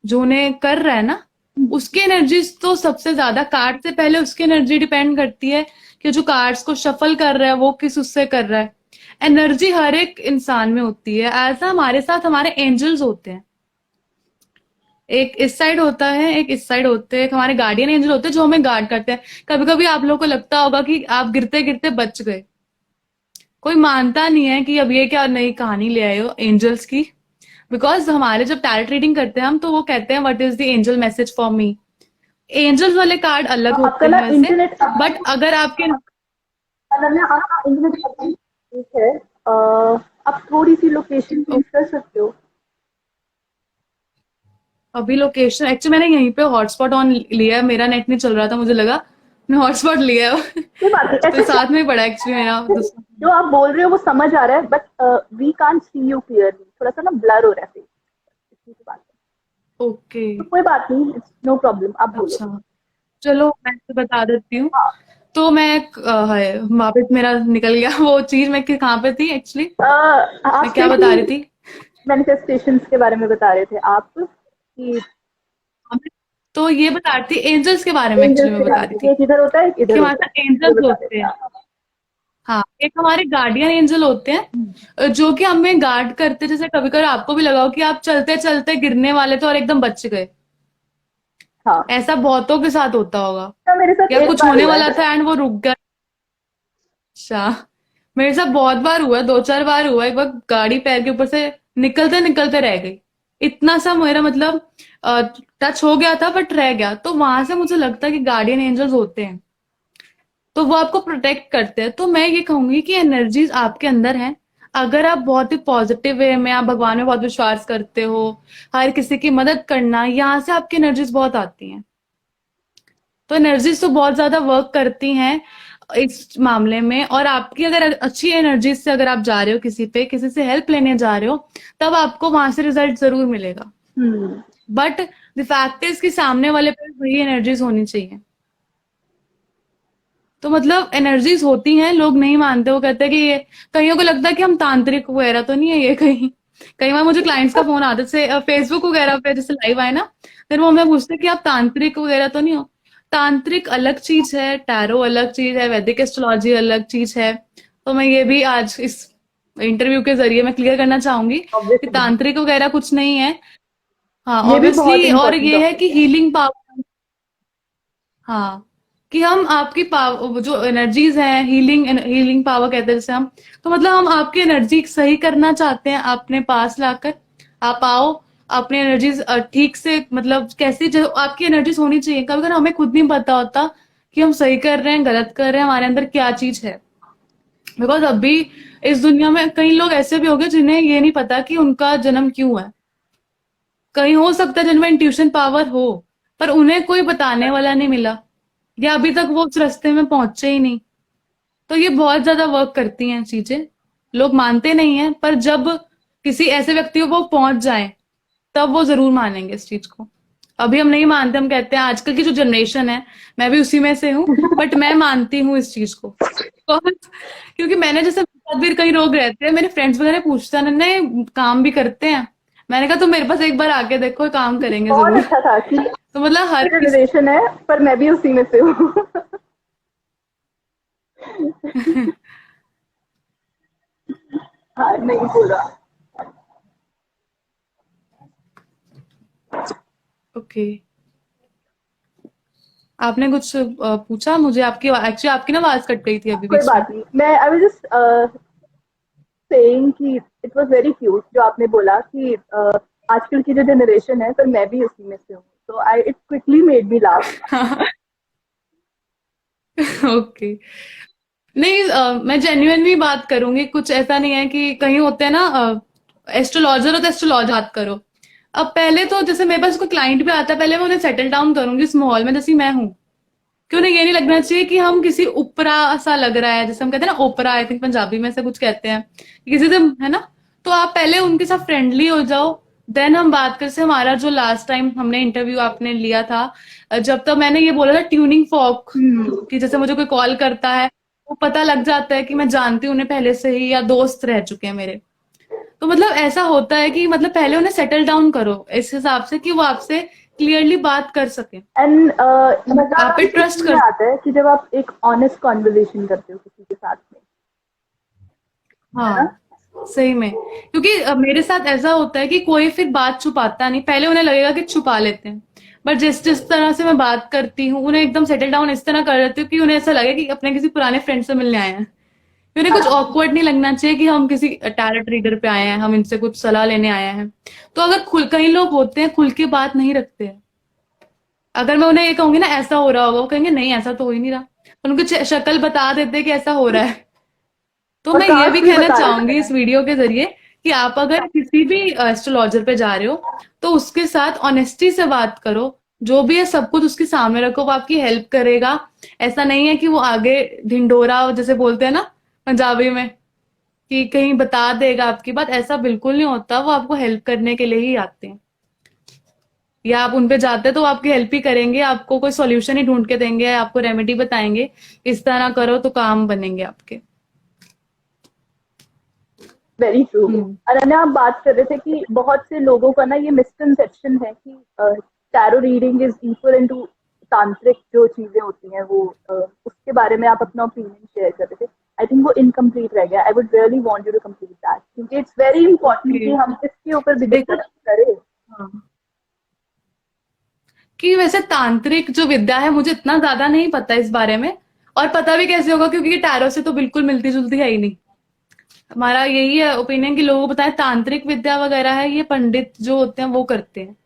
जो उन्हें कर रहा है ना, उसकी एनर्जी तो सबसे ज्यादा, कार्ड से पहले उसकी एनर्जी डिपेंड करती है कि जो कार्ड्स को शफल कर रहा है वो किस उससे कर रहा है। एनर्जी हर एक इंसान में होती है। ऐसा हमारे साथ हमारे एंजल्स होते हैं। एक इस साइड होता है, एक इस साइड होते हैं, एक हमारे गार्डियन एंजल होते हैं जो हमें गार्ड करते हैं। कभी कभी आप लोगों को लगता होगा कि आप गिरते गिरते बच गए। कोई मानता नहीं है कि अब ये क्या नई कहानी ले आए हो एंजल्स की। बिकॉज हमारे जब टैरोट रीडिंग करते हैं हम, तो वो कहते हैं what is the angel message for me. Angels वाले कार्ड अलग आपका होते ना हैं वैसे। इंटरनेट, बट अगर आपके, अनन्या आपका इंटरनेट ठीक है, आप थोड़ी सी लोकेशन चेंज कर सकते हो। अभी लोकेशन, एक्चुअली मैंने यहीं पे हॉटस्पॉट ऑन लिया है, मेरा नेट नहीं चल रहा था, मुझे लगा मैं हॉटस्पॉट लिया है। कोई बात नहीं, तो ऐसे साथ में ही पड़ा एक्चुअली मेरा दूसरा। जो आप बोल रहे हो वो समझ आ रहा है, but we can't see you clearly, थोड़ा सा ना ब्लर हो रहा है face, इसी की बात है। ओके। तो कोई बात नहीं, इट्स नो प्रॉब्लम, आप बोलो। अच्छा, चलो मैं तो बता देती हूँ। हाँ, तो मैं है, वापस मेरा निकल गया वो चीज, मैं कहाँ पे थी एक्चुअली, मैं आप क्या बता रही थी। मैनिफेस्टेशंस के बारे में बता रहे थे आप कि तो ये बता रही थी, एंजल्स के बारे में एक्चुअली एंजल्स मैं के बता बारे रही में, थी एक इधर होता है, एक इधर कि हमारे होता साथ है, ये एंजल्स बता रहे होते थे हैं। आप। हाँ, एक हमारे गार्डियन एंजल होते हैं जो कि हमें गार्ड करते हैं। जैसे कभी कभी आपको भी लगा हो कि आप चलते चलते गिरने वाले थे और एकदम बच गए। हाँ, ऐसा बहुतों के साथ होता होगा। तो मेरे साथ या एक कुछ बार होने हुआ वाला है। था एंड वो रुक गया। अच्छा, मेरे साथ बहुत बार हुआ, दो चार बार हुआ। एक बार गाड़ी पैर के ऊपर से निकलते निकलते रह गई। इतना सा मेरा मतलब टच हो गया था बट रह गया। तो वहां से मुझे लगता है कि गार्डियन एंजल्स होते हैं, तो वो आपको प्रोटेक्ट करते हैं। तो मैं ये कहूंगी कि एनर्जीज आपके अंदर हैं। अगर आप बहुत ही पॉजिटिव वे में, आप भगवान में बहुत विश्वास करते हो, हर किसी की मदद करना, यहाँ से आपकी एनर्जीज बहुत आती हैं। तो एनर्जीज तो बहुत ज्यादा वर्क करती हैं इस मामले में। और आपकी अगर अच्छी एनर्जीज से अगर आप जा रहे हो किसी पे, किसी से हेल्प लेने जा रहे हो, तब आपको वहां से रिजल्ट जरूर मिलेगा। हम्म, बट द फैक्ट इज कि सामने वाले पे वही एनर्जीज होनी चाहिए। तो मतलब एनर्जीज होती हैं, लोग नहीं मानते। वो कहते हैं कि ये, कईयों को लगता है कि हम तांत्रिक वगैरह तो नहीं है ये कहीं। कई बार मुझे क्लाइंट्स का फोन आता है, जैसे फेसबुक वगैरह पे जैसे लाइव आए ना, फिर वो हमें पूछते हैं कि आप तांत्रिक वगैरह तो नहीं हो। तांत्रिक अलग चीज है, टैरो अलग चीज है, वैदिक एस्ट्रोलॉजी अलग चीज है। तो मैं ये भी आज इस इंटरव्यू के जरिए मैं क्लियर करना चाहूंगी कि ऑब्वियसली तांत्रिक वगैरह कुछ नहीं है। हाँ, ये भी बहुत ऑब्वियसली। और इंपॉर्टेंट ये है टॉपिक कि है। हीलिंग पावर, हाँ, कि हम आपकी पावर, जो एनर्जीज हैं, हीलिंग हीलिंग पावर कहते हैं जैसे हम। तो मतलब हम आपकी एनर्जी सही करना चाहते हैं अपने पास लाकर। आप आओ, अपनी एनर्जीज ठीक से, मतलब कैसी जो आपकी एनर्जीज होनी चाहिए। कभी कभी हमें खुद नहीं पता होता कि हम सही कर रहे हैं, गलत कर रहे हैं, हमारे अंदर क्या चीज है। बिकॉज अभी इस दुनिया में कई लोग ऐसे भी हो गए जिन्हें ये नहीं पता कि उनका जन्म क्यों है। कहीं हो सकता है जिनमें इंट्यूशन पावर हो, पर उन्हें कोई बताने वाला नहीं मिला, या अभी तक वो उस रास्ते में पहुंचे ही नहीं। तो ये बहुत ज्यादा वर्क करती हैं चीजें। लोग मानते नहीं हैं, पर जब किसी ऐसे व्यक्ति को वो पहुंच जाए तब वो जरूर मानेंगे इस चीज को। अभी हम नहीं मानते, हम कहते हैं आजकल की जो जनरेशन है, मैं भी उसी में से हूँ, बट मैं मानती हूँ इस चीज को। क्योंकि मैंने जैसे भी कई लोग रहते हैं, मेरे फ्रेंड्स वगैरह पूछते हैं नन्हे काम भी करते हैं, मैंने कहा तुम मेरे पास एक बार आके देखो, काम करेंगे बहुत जरूर। अच्छा था कि तो मतलब हर किसी जनरेशन है, पर मैं भी उसी में से हूँ। हाँ, नहीं बोला। ओके, आपने कुछ पूछा मुझे? आपकी एक्चुअली आपकी ना आवाज कट गई थी अभी कोई बीच में। बात नहीं, मैं आई वाज जस्ट सेइंग कि इट वाज वेरी क्यूट जो आपने बोला कि आजकल की जो जनरेशन है, पर मैं भी उसी में से हूँ, तो I it quickly made me laugh. Okay, नहीं मैं जेन्युइनली बात करूंगी, कुछ ऐसा नहीं है कि कहीं होते हैं ना एस्ट्रोलॉजर हो तो एस्ट्रोलॉजर बात करो। अब पहले तो जैसे मेरे पास कोई क्लाइंट भी आता है, पहले मैं उन्हें सेटल डाउन करूंगी इस माहौल में जैसी मैं हूँ, कि उन्हें ये नहीं लगना चाहिए कि हम किसी उपरा सा लग रहा है, जैसे हम कहते हैं ना ओपरा, आई थिंक पंजाबी में से कुछ कहते हैं किसी से, है ना। तो आप पहले उनके साथ फ्रेंडली हो जाओ, देन हम बात कर से। हमारा जो लास्ट टाइम हमने इंटरव्यू आपने लिया था, जब तक मैंने ये बोला था ट्यूनिंग फॉक, कि जैसे मुझे कोई कॉल करता है वो पता लग जाता है कि मैं जानती हूँ उन्हें पहले से ही, या दोस्त रह चुके हैं मेरे। तो मतलब ऐसा होता है कि मतलब पहले उन्हें सेटल डाउन करो इस हिसाब से कि वो आपसे क्लियरली बात कर सके, एंड मजा आप पे भी ट्रस्ट इसमें कर। आता है कि जब आप एक ऑनेस्ट कॉन्वर्सेशन करते हो किसी के साथ में, है ना। हाँ, सही में, क्योंकि मेरे साथ ऐसा होता है कि कोई फिर बात छुपाता नहीं, पहले उन्हें लगेगा कि छुपा लेते हैं, बट जिस जिस तरह से मैं बात करती हूँ उन्हें एकदम सेटल डाउन इस तरह कर देती हूँ कि उन्हें ऐसा लगे कि अपने किसी पुराने फ्रेंड से मिलने आए हैं। कि उन्हें कुछ ऑकवर्ड नहीं लगना चाहिए कि हम किसी टैरोट रीडर पे आए हैं, हम इनसे कुछ सलाह लेने आए हैं। तो अगर खुल कई लोग होते हैं खुल के बात नहीं रखते हैं, अगर मैं उन्हें ये कहूंगी ना ऐसा हो रहा होगा, वो कहेंगे नहीं ऐसा तो हो ही नहीं रहा, उनकी शक्ल बता देते हैं कि ऐसा हो रहा है। तो और मैं ये भी कास्ट भी कहना बता देते चाहूंगी हैं। इस वीडियो के जरिए कि आप अगर किसी भी एस्ट्रोलॉजर पे जा रहे हो तो उसके साथ ऑनेस्टी से बात करो, जो भी है सब कुछ उसके सामने रखो, वो आपकी हेल्प करेगा। ऐसा नहीं है कि वो आगे ढिंडोरा जैसे बोलते हैं ना पंजाबी में, कि कहीं बता देगा आपकी बात, ऐसा बिल्कुल नहीं होता। वो आपको हेल्प करने के लिए ही आते हैं, या आप उन पे जाते हैं तो वो आपकी हेल्प ही करेंगे, आपको कोई सॉल्यूशन ही ढूंढ के देंगे, आपको रेमेडी बताएंगे, इस तरह करो तो काम बनेंगे आपके। Very true. हम्म। अनन्या, आप बात कर रहे थे कि बहुत से लोगों का ना ये मिसकंसेप्शन है कि tarot reading is equal to tantrik जो चीजें होती हैं वो, उसके बारे में आप अपना ओपिनियन शेयर कर रहे थे। आई थिंक वो इनकम्प्लीट रह गया। I would really want you to complete that, क्योंकि इट्स वेरी इंपॉर्टेंट ओके, कि हम इसके ऊपर भी देखो, डिस्कशन करें। हाँ, कि वैसे तांत्रिक जो विद्या है मुझे इतना ज्यादा नहीं पता इस बारे में, और पता भी कैसे होगा क्योंकि ये टैरो से तो बिल्कुल मिलती जुलती है ही नहीं। हमारा यही है ओपिनियन कि लोगों को बताएं तांत्रिक विद्या वगैरह है ये पंडित जो होते हैं वो करते हैं।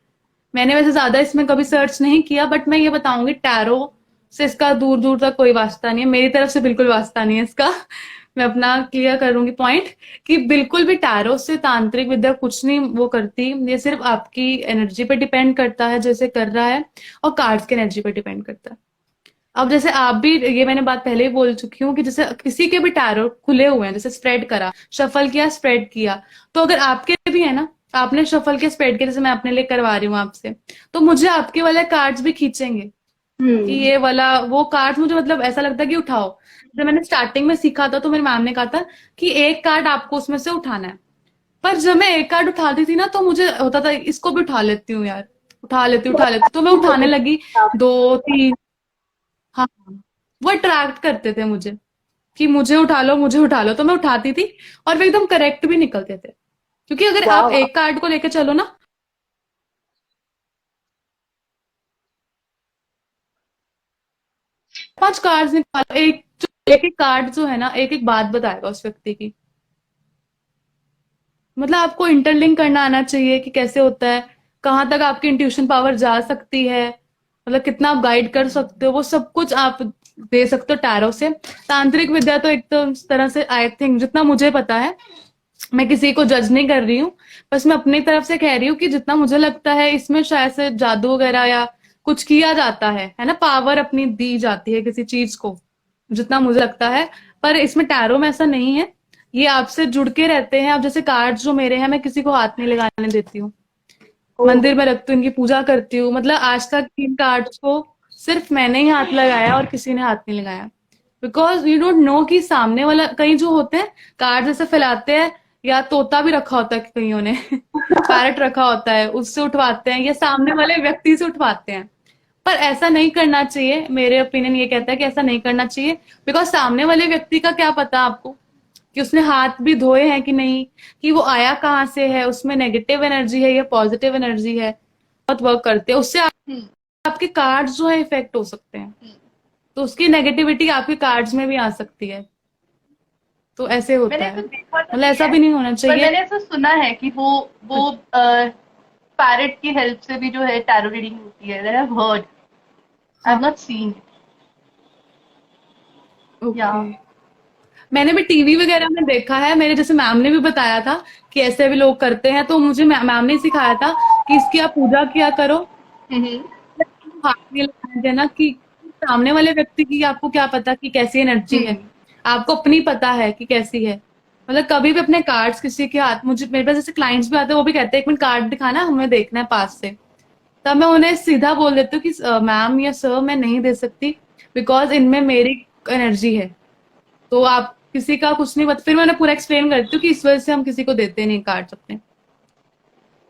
मैंने वैसे ज्यादा इसमें कभी सर्च नहीं किया, बट मैं ये बताऊंगी टैरो से इसका दूर दूर तक कोई वास्ता नहीं है, मेरी तरफ से बिल्कुल वास्ता नहीं है इसका। मैं अपना क्लियर करूंगी पॉइंट, कि बिल्कुल भी टैरो से तांत्रिक विद्या कुछ नहीं वो करती, ये सिर्फ आपकी एनर्जी पे डिपेंड करता है जैसे कर रहा है, और कार्ड्स की एनर्जी पे डिपेंड करता है। अब जैसे आप भी, ये मैंने बात पहले ही बोल चुकी हूँ कि जैसे किसी के भी टैरो खुले हुए हैं, जैसे स्प्रेड करा, शफल किया, स्प्रेड किया, तो अगर आपके भी है ना, आपने शफल के स्प्रेड किया, जैसे मैं अपने लिए करवा रही हूँ आपसे, तो मुझे आपके वाले कार्ड्स भी खींचेंगे कि हम्म। ये वाला वो कार्ड मुझे मतलब ऐसा लगता है कि उठाओ। जब मैंने स्टार्टिंग में सीखा था तो मेरी मैम ने कहा था कि एक कार्ड आपको उसमें से उठाना है, पर जब मैं एक कार्ड उठाती थी ना तो मुझे होता था इसको भी उठा लेती हूँ यार, उठा लेती, तो मैं उठाने लगी दो तीन। हाँ, वो अट्रैक्ट करते थे मुझे कि मुझे उठा लो, तो मैं उठाती थी, और वो एकदम करेक्ट भी निकलते थे। क्योंकि अगर आप वाह। एक कार्ड को लेकर चलो ना, 5 कार्ड निकालो, एक एक कार्ड जो है ना एक एक बात बताएगा उस व्यक्ति की। मतलब आपको इंटरलिंक करना आना चाहिए कि कैसे होता है, कहाँ तक आपकी इंट्यूशन पावर जा सकती है, मतलब कितना आप गाइड कर सकते हो, वो सब कुछ आप दे सकते हो टैरो से। तांत्रिक विद्या तो एक तो इस तरह से आई थिंक जितना मुझे पता है, मैं किसी को जज नहीं कर रही हूँ, बस मैं अपनी तरफ से कह रही हूँ कि जितना मुझे लगता है इसमें शायद से जादू वगैरह या कुछ किया जाता है ना, पावर अपनी दी जाती है किसी चीज को, जितना मुझे लगता है। पर इसमें टैरो में ऐसा नहीं है, ये आपसे जुड़ के रहते हैं। अब जैसे कार्ड जो मेरे हैं, मैं किसी को हाथ नहीं लगाने देती हूँ, मंदिर में रखती हूँ, इनकी पूजा करती हूँ। मतलब आज तक इन कार्ड्स को सिर्फ मैंने ही हाथ लगाया और किसी ने हाथ नहीं लगाया, बिकॉज यू डोंट नो कि सामने वाला, कई जो होते हैं कार्ड जैसे फैलाते हैं, या तोता भी रखा होता है कईयों ने पैरट रखा होता है, उससे उठवाते हैं, या सामने वाले व्यक्ति से उठवाते हैं। पर ऐसा नहीं करना चाहिए, मेरे ओपिनियन ये कहता है कि ऐसा नहीं करना चाहिए, बिकॉज सामने वाले व्यक्ति का क्या पता आपको कि उसने हाथ भी धोए हैं कि नहीं, कि वो आया कहाँ से है, उसमें नेगेटिव एनर्जी है या पॉजिटिव एनर्जी है, बहुत वर्क करते हैं उससे। आपके कार्ड्स जो है इफेक्ट हो सकते हैं, तो उसकी नेगेटिविटी आपके कार्ड्स में भी आ सकती है, तो ऐसे होता मैंने है। ऐसा देखा तो मतलब नहीं ऐसा है, भी नहीं होना पर चाहिए। मैंने ऐसा सुना है कि वो पैरेट की हेल्प से भी जो है टैरो रीडिंग होती है। दैट आई हैव हर्ड, आई हाँ, हैव नॉट सीन। या ओके। मैंने भी टीवी वगैरह में देखा है, मेरे जैसे मैम ने भी बताया था कि ऐसे भी लोग करते हैं, तो मुझे मैम ने सिखाया था कि इसकी आप पूजा किया करो, हम्म हाथ नहीं लगाने देना, कि सामने वाले व्यक्ति की आपको क्या पता कि कैसी एनर्जी है, हम्म आपको अपनी पता है कि कैसी है। मतलब कभी भी अपने कार्ड्स किसी के हाथ, मुझे मेरे पास जैसे क्लाइंट्स भी आते हैं, वो भी कहते हैं एक मिनट कार्ड दिखाना, हमें देखना है पास से। तब मैं उन्हें सीधा बोल देती हूँ कि मैम या सर मैं नहीं दे सकती, बिकॉज इनमें मेरी एनर्जी है, तो आप किसी का कुछ नहीं बता। फिर मैं उन्हें पूरा एक्सप्लेन करती हूँ कि इस वजह से हम किसी को देते नहीं कार्ड्स अपने,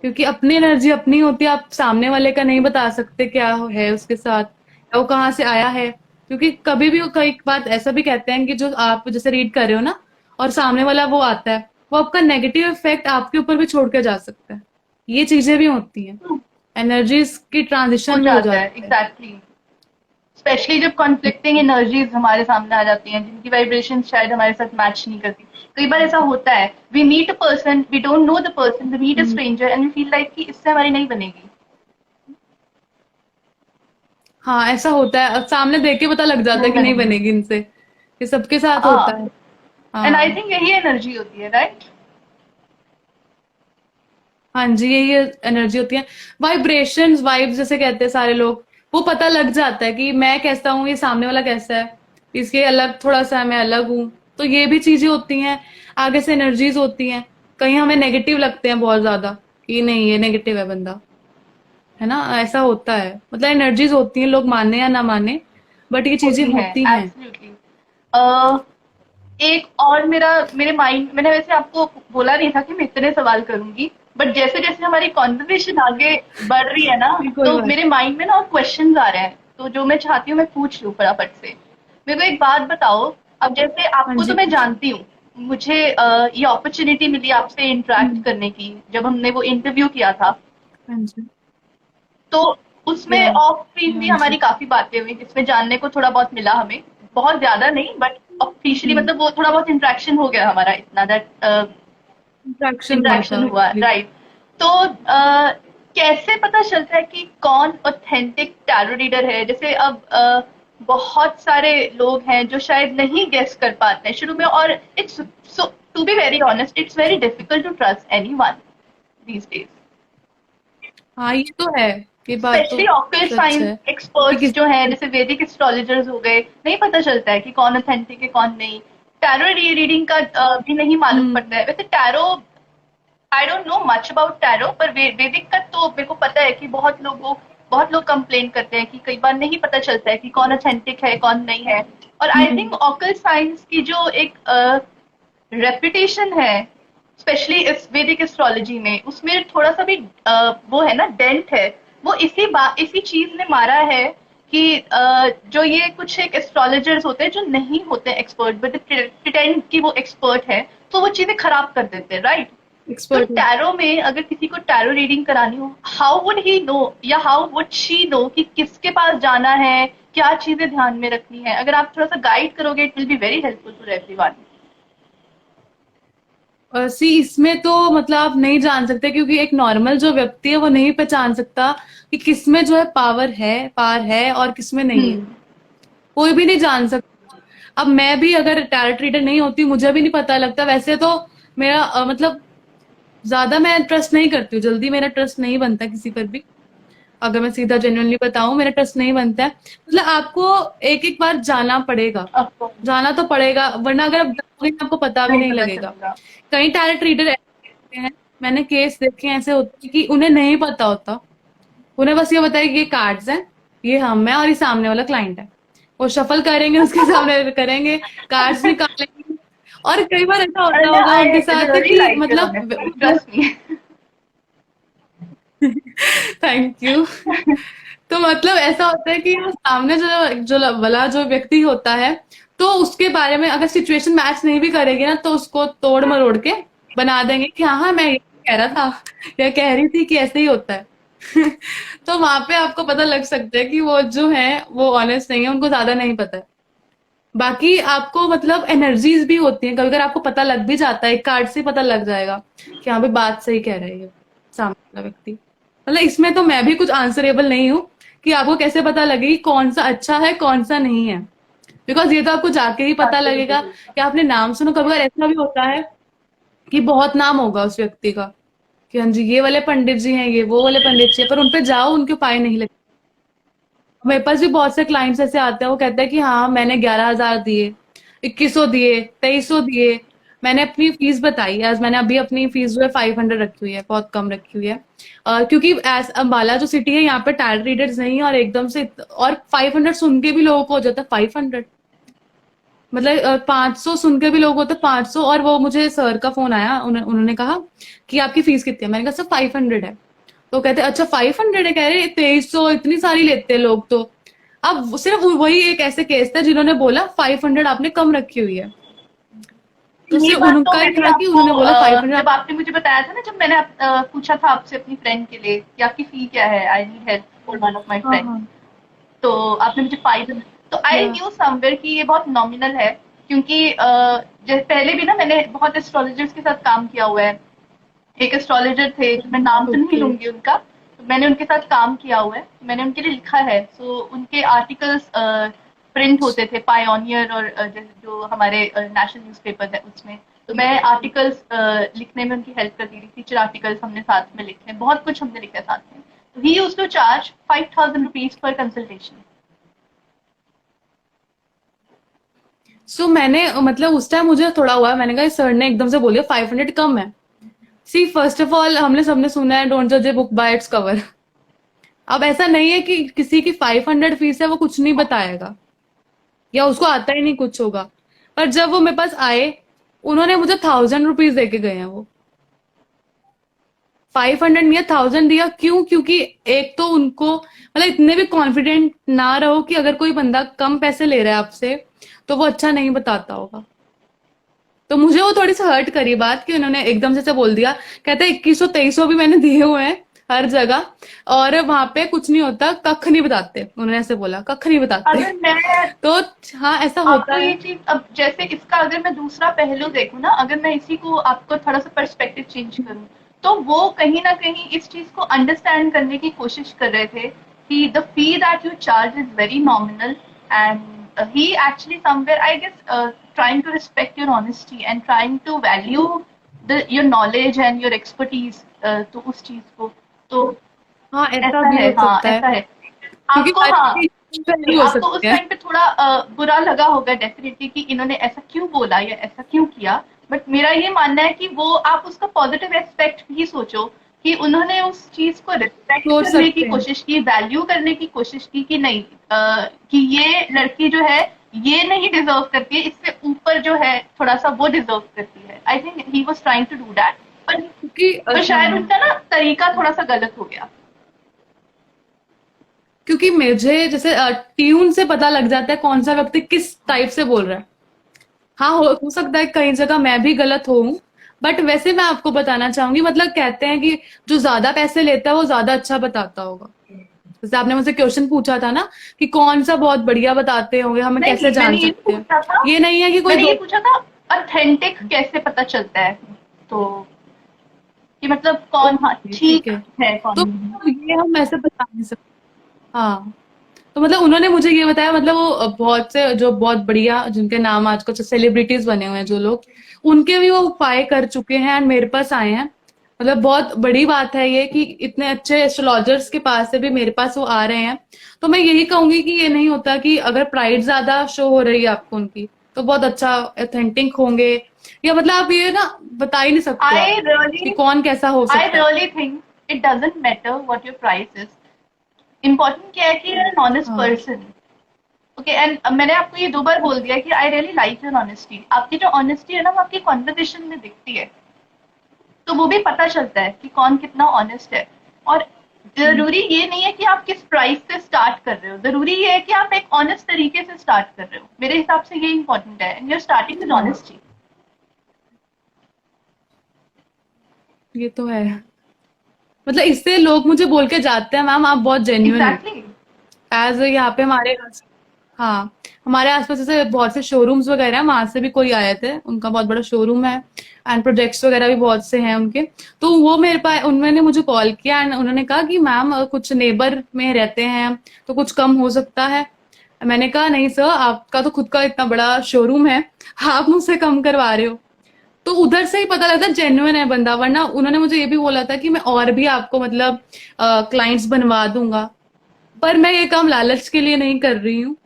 क्योंकि अपनी एनर्जी अपनी होती है, आप सामने वाले का नहीं बता सकते क्या है उसके साथ, या वो कहाँ से आया है। क्योंकि कभी भी कई बात ऐसा भी कहते हैं कि जो आप जैसे रीड कर रहे हो ना, और सामने वाला वो आता है, वो आपका नेगेटिव इफेक्ट आपके ऊपर भी छोड़ के जा सकता है। ये चीजें भी होती हैं, एनर्जीज की हो ट्रांजिशन भी हो जाता है जाती है। एग्जैक्टली। स्पेशली जब कॉन्फ्लिक्टिंग एनर्जीज हमारे सामने आ जाती हैं, जिनकी वाइब्रेशन शायद हमारे साथ मैच नहीं करती। कई बार ऐसा होता है, we meet a person, we don't know the person, we meet a hmm, stranger and we feel like कि इससे हमारी नहीं बनेगी। हाँ ऐसा होता है, अब सामने देख के पता लग जाता है नहीं कि नहीं बनेगी। बनेगी इनसे, ये सबके साथ होता हाँ, है। एंड आई हाँ, थिंक यही एनर्जी होती है, राइट? हाँ जी, ये एनर्जी होती है, वाइब्रेशंस, वाइब्स जैसे कहते हैं सारे लोग, वो पता लग जाता है कि मैं कैसा हूँ, ये सामने वाला कैसा है, इसके अलग थोड़ा सा है, मैं अलग हूँ। तो ये भी चीजें होती हैं, आगे से एनर्जीज होती हैं। कहीं हमें नेगेटिव लगते हैं बहुत ज्यादा, कि नहीं ये नेगेटिव है बंदा, है ना, ऐसा होता है। मतलब एनर्जीज होती हैं, लोग माने या ना माने, बट ये चीजें होती हैं होती हैं। एब्सोल्युटली। एक और मेरे माइंड, मैंने वैसे आपको बोला नहीं था कि मैं इतने सवाल करूंगी, बट जैसे जैसे हमारी कॉन्वर्सेशन आगे बढ़ रही है ना, ये कोई तो बात। मेरे माइंड में ना और क्वेश्चंस आ रहे हैं, तो जो मैं चाहती हूँ मैं पूछ लूँ फटाफट से। मेरे को एक बात बताओ, अब जैसे हाँ आपको तो जी, मैं पूछिए। जानती हूँ, मुझे ये अपॉर्चुनिटी मिली आपसे इंटरेक्ट हम्म, करने की जब हमने वो इंटरव्यू किया था, हाँ जी, तो उसमें या, ऑफ स्क्रीन भी हाँ जी। हमारी काफी बातें हुई, जिसमें जानने को थोड़ा बहुत मिला हमें, बहुत ज्यादा नहीं बट ऑफिशियली, हम्म, मतलब वो थोड़ा बहुत इंटरेक्शन हो गया हमारा, इतना दैट इंट्रैक्शन हुआ इंटरेक्शन था हुआ, एक्चुअली। राइट? तो कैसे पता चलता है कि कौन ऑथेंटिक टैरो रीडर है? जैसे अब बहुत सारे लोग हैं जो शायद नहीं गेस कर पाते हैं शुरू में, और it's so, to be very honest, it's very difficult to trust anyone these days. हाँ, ये तो है, ये बात तो स्पेशली ऑक्यूल सच साइंस है कि एक्सपर्ट्स जो हैं, किसी। जैसे वैदिक एस्ट्रोलॉजर्स हो गए, नहीं पता चलता है कि कौन ऑथेंटिक है कौन नहीं। टैरो रीडिंग का भी नहीं मालूम हम्म, पड़ता है। वैसे tarot, I don't know much about tarot, पर वैदिक का तो मेरे को पता है कि बहुत लोग कंप्लेन करते हैं कि कई बार नहीं पता चलता है कि कौन ऑथेंटिक है कौन नहीं है। और I think hmm, occult science की जो एक रेपुटेशन है, स्पेशली इस वैदिक एस्ट्रोलॉजी में, उसमें थोड़ा सा भी वो है ना, डेंट है। वो इसी चीज ने मारा है कि जो ये कुछ एक एस्ट्रोलॉजर्स होते हैं जो नहीं होते एक्सपर्ट, बट प्रिटेंड कि वो एक्सपर्ट है, तो वो चीजें खराब कर देते हैं, राइट? तो एक्सपर्ट है। टैरो में अगर किसी को टैरो रीडिंग करानी हो, हाउ वुड ही नो, या हाउ वुड शी नो कि किसके पास जाना है, क्या चीजें ध्यान में रखनी है? अगर आप थोड़ा सा गाइड करोगे, it will be very helpful for everyone. See इसमें तो मतलब आप नहीं जान सकते, क्योंकि एक नॉर्मल जो व्यक्ति है वो नहीं पहचान सकता कि किसमें जो है पावर है, पार है, और किसमें नहीं है। हम्म कोई भी नहीं जान सकता। अब मैं भी अगर टैरोट रीडर नहीं होती, मुझे भी नहीं पता लगता। वैसे तो मेरा मतलब ज्यादा मैं ट्रस्ट नहीं करती हूँ, जल्दी मेरा ट्रस्ट नहीं बनता किसी पर भी। अगर मैं सीधा जेन्युइनली बताऊं, मेरा ट्रस्ट नहीं बनता है। मतलब आपको एक एक बार जाना पड़ेगा, आपको जाना तो पड़ेगा, वरना अगर आप जाओगे तो आपको पता भी नहीं नहीं पता लगेगा। चलेगा। कई टैरोट रीडर ऐसे होते हैं, मैंने केस देखे हैं, ऐसे होते हैं कि उन्हें नहीं पता होता। उन्हें बस ये बताया कि ये कार्ड्स हैं, ये हम हैं और ये सामने वाला क्लाइंट है। वो शफल करेंगे, उसके सामने करेंगे, कार्ड्स निकालेंगे। और कई बार ऐसा होता अनन्या, होगा आई उनके साथ रियली कि लाइक योर मतलब ऑनेस्टी, जो ट्रस्ट मी। Thank you. तो मतलब ऐसा होता है कि वो सामने जो जो वाला जो व्यक्ति होता है, तो उसके बारे में अगर सिचुएशन मैच नहीं भी करेगी ना, तो उसको तोड़ मरोड़ के बना देंगे कि हाँ हाँ मैं ये कह रहा था या कह रही थी कि ऐसे ही होता है। तो वहां पे आपको पता लग सकता है कि वो जो है वो ऑनेस्ट नहीं है, उनको ज्यादा नहीं पता है। बाकी आपको मतलब एनर्जीज भी होती हैं, कभी अगर आपको पता लग भी जाता है, एक कार्ड से ही पता लग जाएगा कि हाँ भाई बात सही कह रहा है ये सामने वाला व्यक्ति। मतलब इसमें तो मैं भी कुछ आंसरेबल नहीं हूँ कि आपको कैसे पता लगे कि कौन सा अच्छा है कौन सा नहीं है। बिकॉज ये तो आपको जाके ही पता जाके ही लगेगा लगेगा। कि आपने नाम सुना। कभी कभी ऐसा भी होता है कि बहुत नाम होगा उस व्यक्ति का कि हाँ जी ये वाले पंडित जी हैं, ये वो वाले पंडित जी हैं, पर उनपे जाओ उनके उपाय नहीं लगते। मेरे पास भी बहुत से क्लाइंट्स ऐसे आते हैं, वो कहते हैं कि हाँ मैंने 11,000 दिए, 2100 दिए, 2300 दिए। मैंने अपनी फीस बताई, आज मैंने अभी अपनी फीस जो है 500 रखी हुई है, बहुत कम रखी हुई है। क्योंकि एज अम्बाला जो सिटी है, यहाँ पे टैरोट रीडर्स नहीं है, और एकदम से और 500 सुन के भी लोगों को हो जाता है 500। मतलब 500 सुन के भी लोग होते 500। और वो मुझे सर का फोन आया, उन्होंने कहा कि आपकी फीस कितनी है, मैंने कहा सर 500 है। तो कहते अच्छा 500 है, कह रहे 2300, इतनी सारी लेते हैं लोग तो। अब सिर्फ वही एक ऐसे केस था जिन्होंने बोला 500 आपने कम रखी हुई है, तो ये सिर्फ बात तो उनका ही मैंने था कि आपको उन्होंने बोला 500। जब आपने मुझे बताया था ना, जब मैंने पूछा था आपसे अपनी फ्रेंड के लिए कि आपकी फी क्या है, I need help for one of my हाँ फ्रेंड, हाँ। तो आपने मुझे 500, तो आई या न्यू समवेयर कि ये बहुत नॉमिनल है। क्योंकि पहले भी ना मैंने बहुत एस्ट्रोलॉजर्स के साथ काम किया हुआ है। एक एस्ट्रोलॉजर थे, मैं नाम तो नहीं ओके। लूंगी उनका, तो मैंने उनके साथ काम किया हुआ है, तो मैंने उनके लिए लिखा है। सो उनके आर्टिकल्स प्रिंट होते थे पायोनियर और जैसे जो हमारे नेशनल न्यूज़पेपर है उसमें। तो मैं आर्टिकल्स लिखने में उनकी हेल्प करती थी, फीचर आर्टिकल्स हमने साथ में लिखे, बहुत कुछ हमने लिखा है साथ में। तो he used to charge 5,000 rupees पर कंसल्टेशन। सो मैंने मतलब उस टाइम मुझे थोड़ा हुआ, मैंने कहा सर ने एकदम से बोल दिया 500 कम है। सी फर्स्ट ऑफ ऑल हमने सबने सुना है डोंट जज a book by its cover. अब ऐसा नहीं है कि किसी की 500 फीस है वो कुछ नहीं बताएगा या उसको आता ही नहीं कुछ होगा। पर जब वो मेरे पास आए, उन्होंने मुझे 1000 रुपीज देके गए हैं वो। 500 नहीं, 1000 दिया। क्यों? क्योंकि एक तो उनको मतलब इतने भी कॉन्फिडेंट ना रहो कि अगर कोई बंदा कम पैसे ले रहा है आपसे तो वो अच्छा नहीं बताता होगा। तो मुझे वो थोड़ी सी हर्ट करी बात कि उन्होंने एकदम से बोल दिया। कहते 2100 2300 भी मैंने दिए हुए हैं हर जगह, और वहां पे कुछ नहीं होता, कख नहीं बताते। उन्होंने ऐसे बोला, कख नहीं बताते। अगर मैं तो हाँ ऐसा होता आपको ये है। चीज, अब जैसे इसका अगर मैं दूसरा पहलू देखूं ना, अगर मैं इसी को आपको थोड़ा सा पर्सपेक्टिव चेंज करूं, तो वो कहीं ना कहीं इस चीज को अंडरस्टैंड करने की कोशिश कर रहे थे कि the fee that you charge is very nominal, and he actually somewhere I guess trying to respect your honesty and trying to value your knowledge and your expertise, तो उस चीज को, तो हाँ ऐसा ऐसा भी है, हो हाँ सकता है, ऐसा है। क्योंकि आपको, हर हाँ, चीज नहीं, वैल्यू हो आपको उस सकती है। टाइम पे थोड़ा बुरा लगा होगा डेफिनेटली कि इन्होंने ऐसा क्यों बोला या ऐसा क्यों किया। बट मेरा ये मानना है कि वो आप उसका पॉजिटिव एस्पेक्ट भी सोचो कि उन्होंने उस चीज को रिस्पेक्ट सोच करने की सकते हैं। कोशिश की, वैल्यू करने की कोशिश की कि नहीं, कि ये लड़की जो है ये नहीं डिजर्व करती है, इससे ऊपर जो है थोड़ा सा वो डिजर्व करती है। I think he was trying to do that, क्योंकि पर शायद हाँ, उनका ना तरीका थोड़ा सा गलत हो गया। क्योंकि मुझे जैसे ट्यून से पता लग जाता है कौन सा व्यक्ति किस टाइप से बोल रहा है। हाँ हो सकता है कई जगह मैं भी गलत हूँ, बट वैसे मैं आपको बताना चाहूंगी, मतलब कहते हैं कि जो ज्यादा पैसे लेता है वो ज्यादा अच्छा बताता होगा। जैसे आपने मुझसे क्वेश्चन पूछा था ना कि कौन सा बहुत बढ़िया बताते होंगे, हमें कैसे नहीं, मैंने जान ये नहीं सकते हैं। पूछा था। ये नहीं है कि कोई मैंने ये दो। पूछा था ऑथेंटिक कैसे पता चलता है, तो कि मतलब कौन हाँ ओके ठीक ठीक है। है, कौन तो नहीं। ये हम ऐसे बता नहीं सकते। हाँ तो मतलब उन्होंने मुझे ये बताया, मतलब वो बहुत से जो बहुत बढ़िया जिनके नाम आजकल सेलिब्रिटीज बने हुए हैं जो लोग, उनके भी वो उपाय कर चुके हैं एंड मेरे पास आए हैं। मतलब बहुत बड़ी बात है ये कि इतने अच्छे एस्ट्रोलॉजर्स के पास से भी मेरे पास वो आ रहे हैं। तो मैं यही कहूंगी कि ये नहीं होता कि अगर प्राइड ज्यादा शो हो रही है आपको उनकी, तो बहुत अच्छा ऑथेंटिक होंगे, या मतलब आप ये ना बता ही नहीं सकते I आप कि really, कौन कैसा हो I सकता है। really think it doesn't matter what your price is. Important क्या है कि you're an honest हाँ person. ओके एंड मैंने आपको ये 2 बार बोल दिया कि I really like your honesty. आपकी जो ऑनेस्टी है ना वो आपकी कॉन्वर्सेशन में दिखती है, तो वो भी पता चलता है कि कौन कितना ऑनेस्ट है। और जरूरी ये नहीं है कि आप किस प्राइस से स्टार्ट कर रहे हो, जरूरी ये है कि आप एक ऑनेस्ट तरीके से स्टार्ट कर रहे हो। मेरे हिसाब से ये इंपॉर्टेंट है, and you are starting with हाँ, ऑनेस्टी। ये तो है। मतलब इससे लोग मुझे बोल के जाते हैं, मैम आप बहुत जेन्युइन हो। एग्जैक्टली। एज यहाँ पे हमारे, हाँ, हमारे आसपास जैसे बहुत से शोरूम्स वगैरह हैं, वहां से भी कोई आए थे, उनका बहुत बड़ा शोरूम है एंड प्रोजेक्ट्स वगैरह भी बहुत से हैं उनके। तो वो मेरे पास, उन्होंने मुझे कॉल किया एंड उन्होंने कहा कि मैम कुछ नेबर में रहते हैं तो कुछ कम हो सकता है। मैंने कहा नहीं सर, आपका तो खुद का इतना बड़ा शोरूम है, आप मुझसे कम करवा रहे हो। तो उधर से ही पता लगता है जेन्युइन है बंदा, वरना उन्होंने मुझे ये भी बोला था कि मैं और भी आपको मतलब क्लाइंट्स बनवा दूंगा। पर मैं ये काम लालच के लिए नहीं कर रही हूँ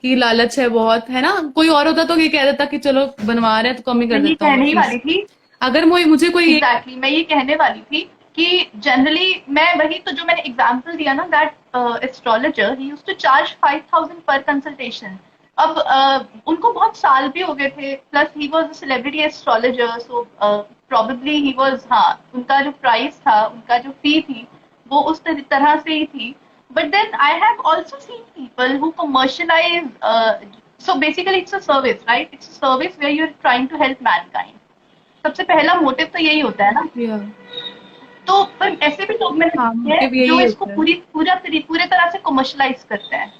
कि लालच है बहुत, है ना। कोई और होता तो ये कह देता कि चलो बनवा रहे हैं तो कम ही मैं कर ये देता हूँ मैं कहने ही वाली फीस। थी। अगर मुझे कोई ये, एग्जैक्टली मैं ये कहने वाली थी कि जनरली मैं वही तो जो मैंने एग्जांपल दिया ना, that astrologer he used to charge 5,000 पर कंसल्टेशन। अब उनको बहुत साल भी हो गए थे, plus he was a celebrity astrologer, so probably he was, हाँ, उनका जो प्राइस था, उनका जो फी थी, वो उस तरह से ही थी। But then I have also seen people who commercialize, so basically it's a service, right? It's a service where you're trying to help mankind. सबसे पहला मोटिव तो यही होता है ना। या, तो पर ऐसे भी लोग मैंने हाँ देखे मोटिव हैं जो यही इसको होता है। पूरे तरह से कमर्शलाइज करते हैं।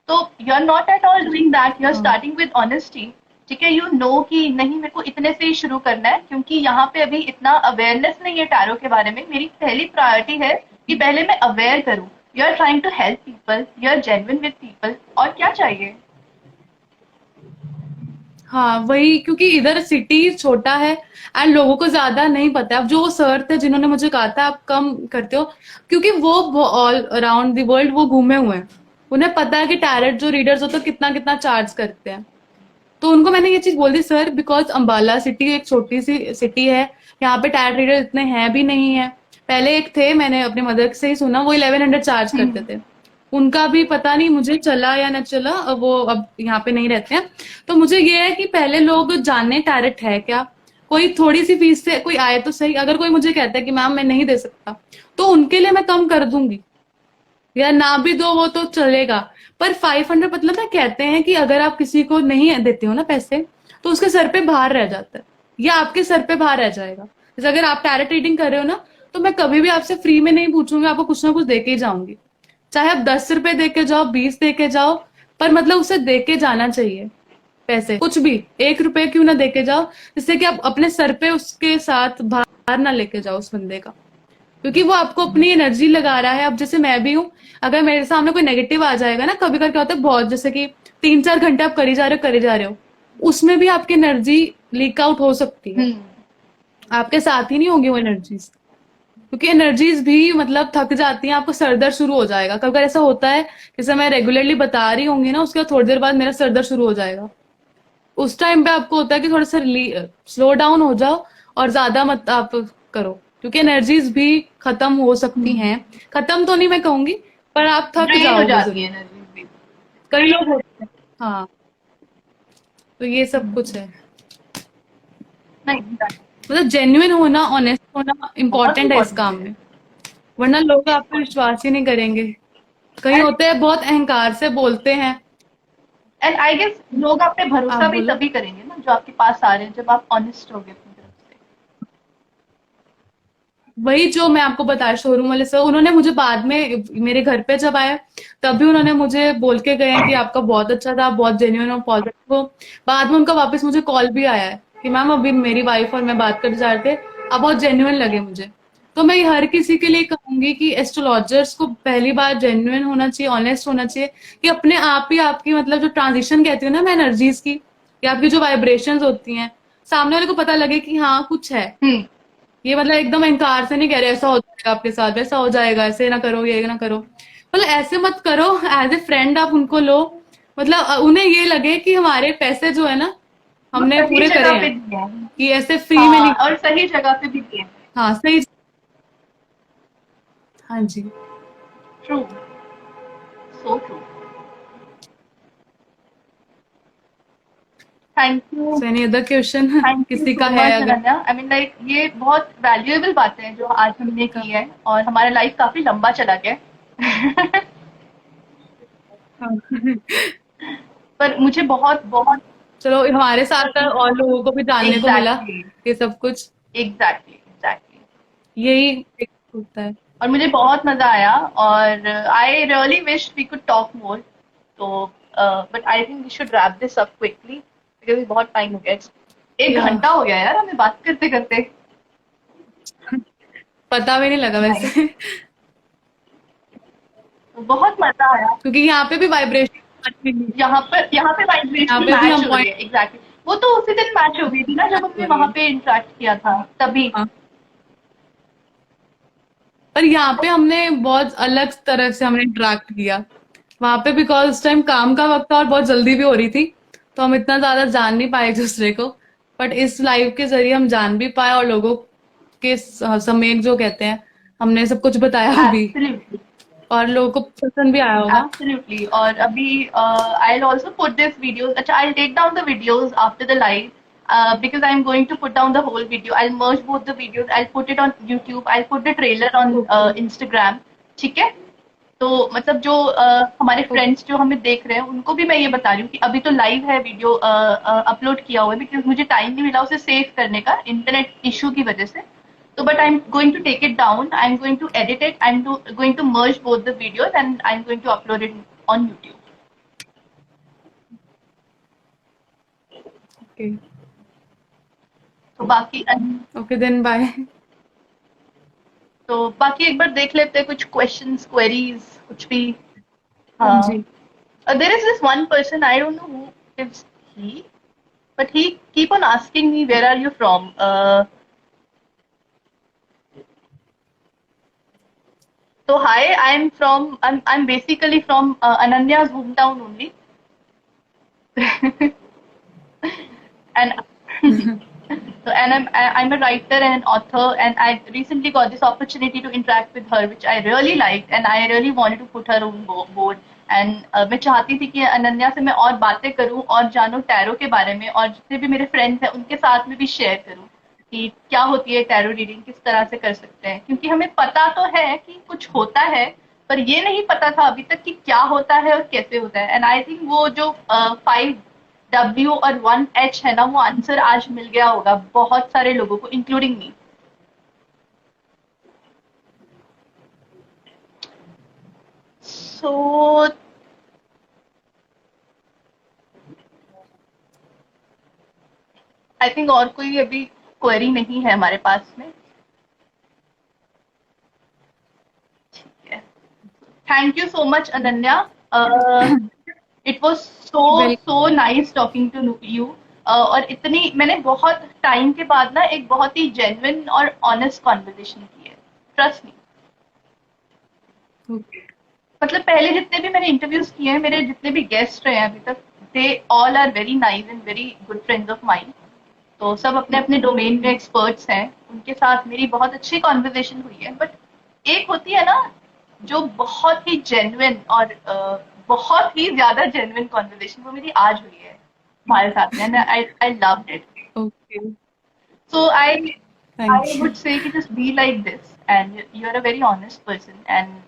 तो you are not at all doing that, you are हाँ स्टार्टिंग विद ऑनेस्टी। ठीक है, यू नो कि नहीं, मेरे को इतने से ही शुरू करना है, क्योंकि यहाँ पे अभी इतना अवेयरनेस नहीं है टैरो के बारे में। मेरी पहली प्रायोरिटी है कि पहले मैं अवेयर करूँ। You are trying to help people, you are genuine with people, और क्या चाहिए। हाँ वही, क्योंकि इधर सिटी छोटा है एंड लोगों को ज्यादा नहीं पता है। अब जो वो सर थे जिन्होंने मुझे कहा था आप कम करते हो, क्योंकि वो ऑल अराउंड द वर्ल्ड वो घूमे हुए हैं, उन्हें पता है कि टैरेट जो रीडर्स होते हैं कितना कितना चार्ज करते हैं। तो उनको मैंने ये चीज बोल दी, सर बिकॉज अंबाला सिटी एक छोटी सी सिटी है, यहाँ पे टैरेट रीडर इतने हैं भी नहीं है। पहले एक थे, मैंने अपने मदर से ही सुना, वो 1100 चार्ज करते थे। उनका भी पता नहीं मुझे चला या न चला, वो अब यहाँ पे नहीं रहते हैं। तो मुझे ये है कि पहले लोग जाने टैरेट है क्या, कोई थोड़ी सी फीस से कोई आए तो सही। अगर कोई मुझे कहता है कि मैम मैं नहीं दे सकता, तो उनके लिए मैं कम कर दूंगी, या ना भी दो वो तो चलेगा। पर 500 मतलब ना, कहते हैं कि अगर आप किसी को नहीं देते हो ना पैसे, तो उसके सर पे भार रह जाता है, या आपके सर पे भार रह जाएगा। जैसे अगर आप टैरेट रीडिंग कर रहे हो ना, तो मैं कभी भी आपसे फ्री में नहीं पूछूंगी, आपको कुछ ना कुछ दे के ही जाऊंगी। चाहे आप 10 रुपए दे के जाओ, 20 दे के जाओ, पर मतलब उसे दे के जाना चाहिए। पैसे कुछ भी, 1 रुपए क्यों ना दे के जाओ, जिससे कि आप अपने सर पे उसके साथ भार ना लेके जाओ उस बंदे का, क्योंकि वो आपको अपनी एनर्जी लगा रहा है। अब जैसे मैं भी हूँ, अगर मेरे सामने कोई नेगेटिव आ जाएगा ना, कभी कभी क्या होता है बहुत, जैसे कि 3-4 घंटे आप करे जा रहे हो, उसमें भी आपकी एनर्जी लीक आउट हो सकती है, आपके साथ ही नहीं होगी वो एनर्जीज, क्योंकि एनर्जीज भी मतलब थक जाती हैं, आपको सर दर्द शुरू हो जाएगा। कभी कभी ऐसा होता है, जैसे मैं रेगुलरली बता रही होंगी ना, उसके बाद थोड़ी देर बाद मेरा सर दर्द शुरू हो जाएगा। उस टाइम पे आपको होता है कि थोड़ा सा स्लो डाउन हो जाओ और ज्यादा मत आप करो, क्योंकि एनर्जीज भी खत्म हो सकती हैं। खत्म तो नहीं मैं कहूंगी, पर आप थक ड्रेन हो जाओगे जाती है जरूर। एनर्जी भी। कई लोग होते हैं, हाँ। तो ये सब कुछ है, नहीं, मतलब जेन्युइन होना, ऑनेस्ट होना बहुत इम्पोर्टेंट है इस इंपॉर्टेंट काम है। में, वरना लोग आप पे विश्वास ही नहीं करेंगे। कई एंड होते हैं बहुत अहंकार से बोलते हैं। एंड आई गेस लोग आप पे आप भरोसा भी बोलो। तभी करेंगे ना, जो आपके पास आ रहे हैं, जब आप ऑनेस्ट होगे अपनी तरफ से। वही जो मैं आपको बताया शोरूम वाले सर, उन्होंने मुझे बाद में मेरे घर पे जब आए, तभी उन्होंने मुझे बोल के गए हैं कि आपका बहुत अच्छा था, आप बहुत जेन्युइन और पॉजिटिव हो। बाद में उनका वापस मुझे कॉल भी आया है कि मैम अभी मेरी वाइफ और मैं बात करते जा रहे थे, आप बहुत जेन्युइन लगे मुझे। तो मैं हर किसी के लिए कहूंगी कि एस्ट्रोलॉजर्स को पहली बार जेन्युइन होना चाहिए, ऑनेस्ट होना चाहिए, कि अपने आप ही आपकी मतलब जो ट्रांजिशन कहती हूँ ना मैं एनर्जीज की, या आपकी जो वाइब्रेशंस होती हैं, सामने वाले को पता लगे कि हाँ कुछ है। हम्म। ये मतलब एकदम इनकार से नहीं कह रहे ऐसा हो जाएगा आपके साथ, वैसा हो जाएगा, ऐसे ना करो, ये ना करो, मतलब ऐसे मत करो। एज ए फ्रेंड आप उनको लो, मतलब उन्हें ये लगे कि हमारे पैसे जो है ना वो हमने सही पूरे करे जगह पे हैं, दिए हैं। कि ऐसे फ्री में हाँ, नहीं। और सही जगह पे भी दिए हैं। हाँ सही। हाँ जी। True, so true. Thank you. So any other question thank you किसी का सो है मच अगर? अनन्या। आई मीन लाइक ये बहुत वैल्यूएबल बातें हैं जो आज हमने का की है, और हमारा लाइफ काफी लंबा चला गया है। हाँ। पर मुझे बहुत बहुत चलो हमारे साथ साथ और लोगों को भी जानने को मिला एग्जैक्टली, ये सब कुछ, एग्जैक्टली, एग्जैक्टली। यही एक होता है। और मुझे बहुत मजा आया, और I really wish we could talk more. तो but I think we should wrap this up quickly, because बहुत टाइम हो गया। एक या घंटा हो गया यार हमें बात करते करते। पता भी नहीं लगा नाइस। वैसे। तो बहुत मजा आया। क्योंकि यहाँ पे भी वाइब्रेशन, यहाँ पे यहाँ वाइब्रेशन पे भी मैच हम हो रही पॉइंट है, एग्जैक्टली। वो तो उसी दिन मैच हो गई थी ना जब हमने हो रही वहां है। पे इंटरेक्ट किया था, तभी। हाँ, पर यहाँ पे हमने बहुत अलग तरह से हमने इंटरेक्ट किया। वहां पे बिकॉज उस टाइम काम का वक्त था और बहुत जल्दी भी हो रही थी, तो हम इतना ज्यादा जान नहीं पाए एक दूसरे को। बट इस लाइव के जरिए हम जान भी पाए, और लोगों के समेत जो कहते हैं, हमने सब कुछ बताया भी, एब्सोल्युटली, और लोगों को पसंद भी आया होगा। एब्सोल्युटली। और अभी I will also put this video, अच्छा I will take down the videos after the live, because I'm going to put down the whole video. I'll merge both the videos. I'll put it on YouTube. I'll put the trailer on okay. Instagram. ठीक है? तो मतलब जो हमारे friends जो हमें देख रहे हैं उनको भी मैं ये बता रही हूँ कि अभी तो लाइव है वीडियो, अपलोड किया हुआ है, बिकॉज मुझे टाइम नहीं मिला उसे सेव करने का इंटरनेट इशू की वजह से। तो but I am going to take it down, I am going to edit it, I am going to merge both the videos, and I am going to upload it on YouTube. Okay. तो बाकी okay then bye. तो बाकी एक बार देख लेते हैं कुछ questions, queries, कुछ भी। हाँ हाँ। जी। There is this one person, I don't know who is he, but he keep on asking me where are you from. So hi, I'm basically from Ananya's hometown only, and so and I'm a writer and an author, and I recently got this opportunity to interact with her, which I really liked, and I really wanted to put her on board. And मैं चाहती थी कि अनन्या से मैं और बातें करूं और जानूं टैरो के बारे में, और जितने भी मेरे फ्रेंड्स हैं उनके साथ में भी शेयर करूं कि क्या होती है टैरो रीडिंग, किस तरह से कर सकते हैं, क्योंकि हमें पता तो है कि कुछ होता है, पर ये नहीं पता था अभी तक कि क्या होता है और कैसे होता है। एंड आई थिंक वो जो 5W और 1H है ना, वो आंसर आज मिल गया होगा बहुत सारे लोगों को, including me. So I think और कोई अभी क्वेरी नहीं है हमारे पास में। ठीक है। Thank you so much Ananya. It was so well, so nice talking to you. और इतनी मैंने बहुत टाइम के बाद ना एक बहुत ही जेन्युइन और ऑनेस्ट कॉन्वर्जेशन की है, ट्रस्ट मी। ओके। मतलब पहले जितने भी मैंने इंटरव्यूज किए हैं, मेरे जितने भी गेस्ट रहे हैं अभी तक, they all are very nice and very good friends of mind. तो सब अपने अपने डोमेन में एक्सपर्ट्स हैं, उनके साथ मेरी बहुत अच्छी कॉन्वर्जेशन हुई है। बट एक होती है ना जो बहुत ही जेन्युइन और बहुत ही ज्यादा जेन्युइन कॉन्वर्जेशन, वो मेरी आज हुई है हमारे साथ में, I I loved it. Okay. So I thank you. Would say कि just be like this, and you are a very honest person, एंड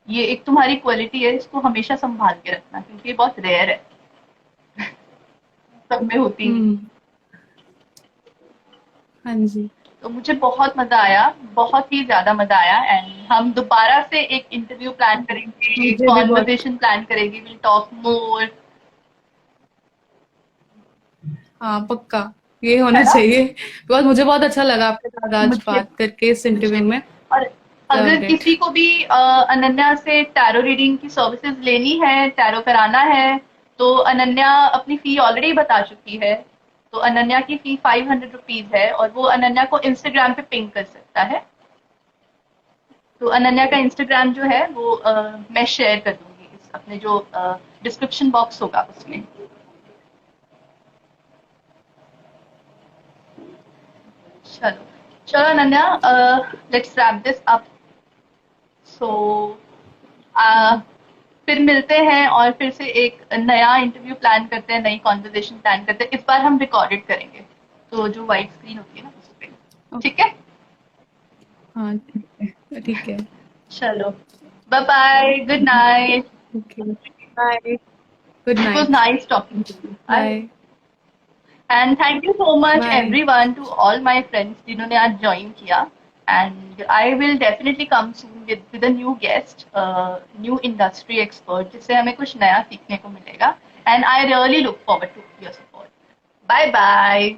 ये एक तुम्हारी क्वालिटी है, इसको हमेशा संभाल के रखना, क्योंकि ये बहुत रेयर है, सब में होती नहीं। हाँ जी। तो मुझे बहुत मजा आया, बहुत ही ज्यादा मजा आया, एंड हम दोबारा से एक इंटरव्यू प्लान करेंगे, मुझे भी बहुत। कॉन्वर्सेशन प्लान करेंगे, विल टॉक मोर। हाँ पक्का। ये होना है ना? चाहिए, बिकॉज मुझे बहुत अच्छा लगा आपके साथ आज मुझे बात करके इस मुझे इंटरव्यू भी। में। और अगर लव्ड इट। किसी को भी अनन्या से टैरो रीडिंग की सर्विसेज लेनी है, टैरो कराना है, तो अनन्या अपनी फी ऑलरेडी बता चुकी है। तो अनन्या की फी 500 रुपीज है और वो अनन्या को इंस्टाग्राम पे पिंग कर सकता है। तो अनन्या का इंस्टाग्राम जो है वो मैं शेयर कर दूंगी इस अपने जो डिस्क्रिप्शन बॉक्स होगा उसमें। चलो चलो Ananya, let's wrap this up. So फिर मिलते हैं और फिर से एक नया इंटरव्यू प्लान करते हैं, नई कॉन्वर्जेशन प्लान करते हैं। इस बार हम रिकॉर्डेड करेंगे, तो जो वाइट स्क्रीन होती है ना उस पे। ठीक है? हाँ ठीक है, ठीक है। चलो, bye bye, good night. Okay, bye, good it was night, nice talking to you. Bye. Bye, and thank you so much bye. Everyone, to all my friends जिन्होंने आज ज्वाइन किया। And I will definitely come soon with a new guest, new industry expert, जिससे हमें कुछ नया सीखने को मिलेगा। And I really look forward to your support. Bye bye.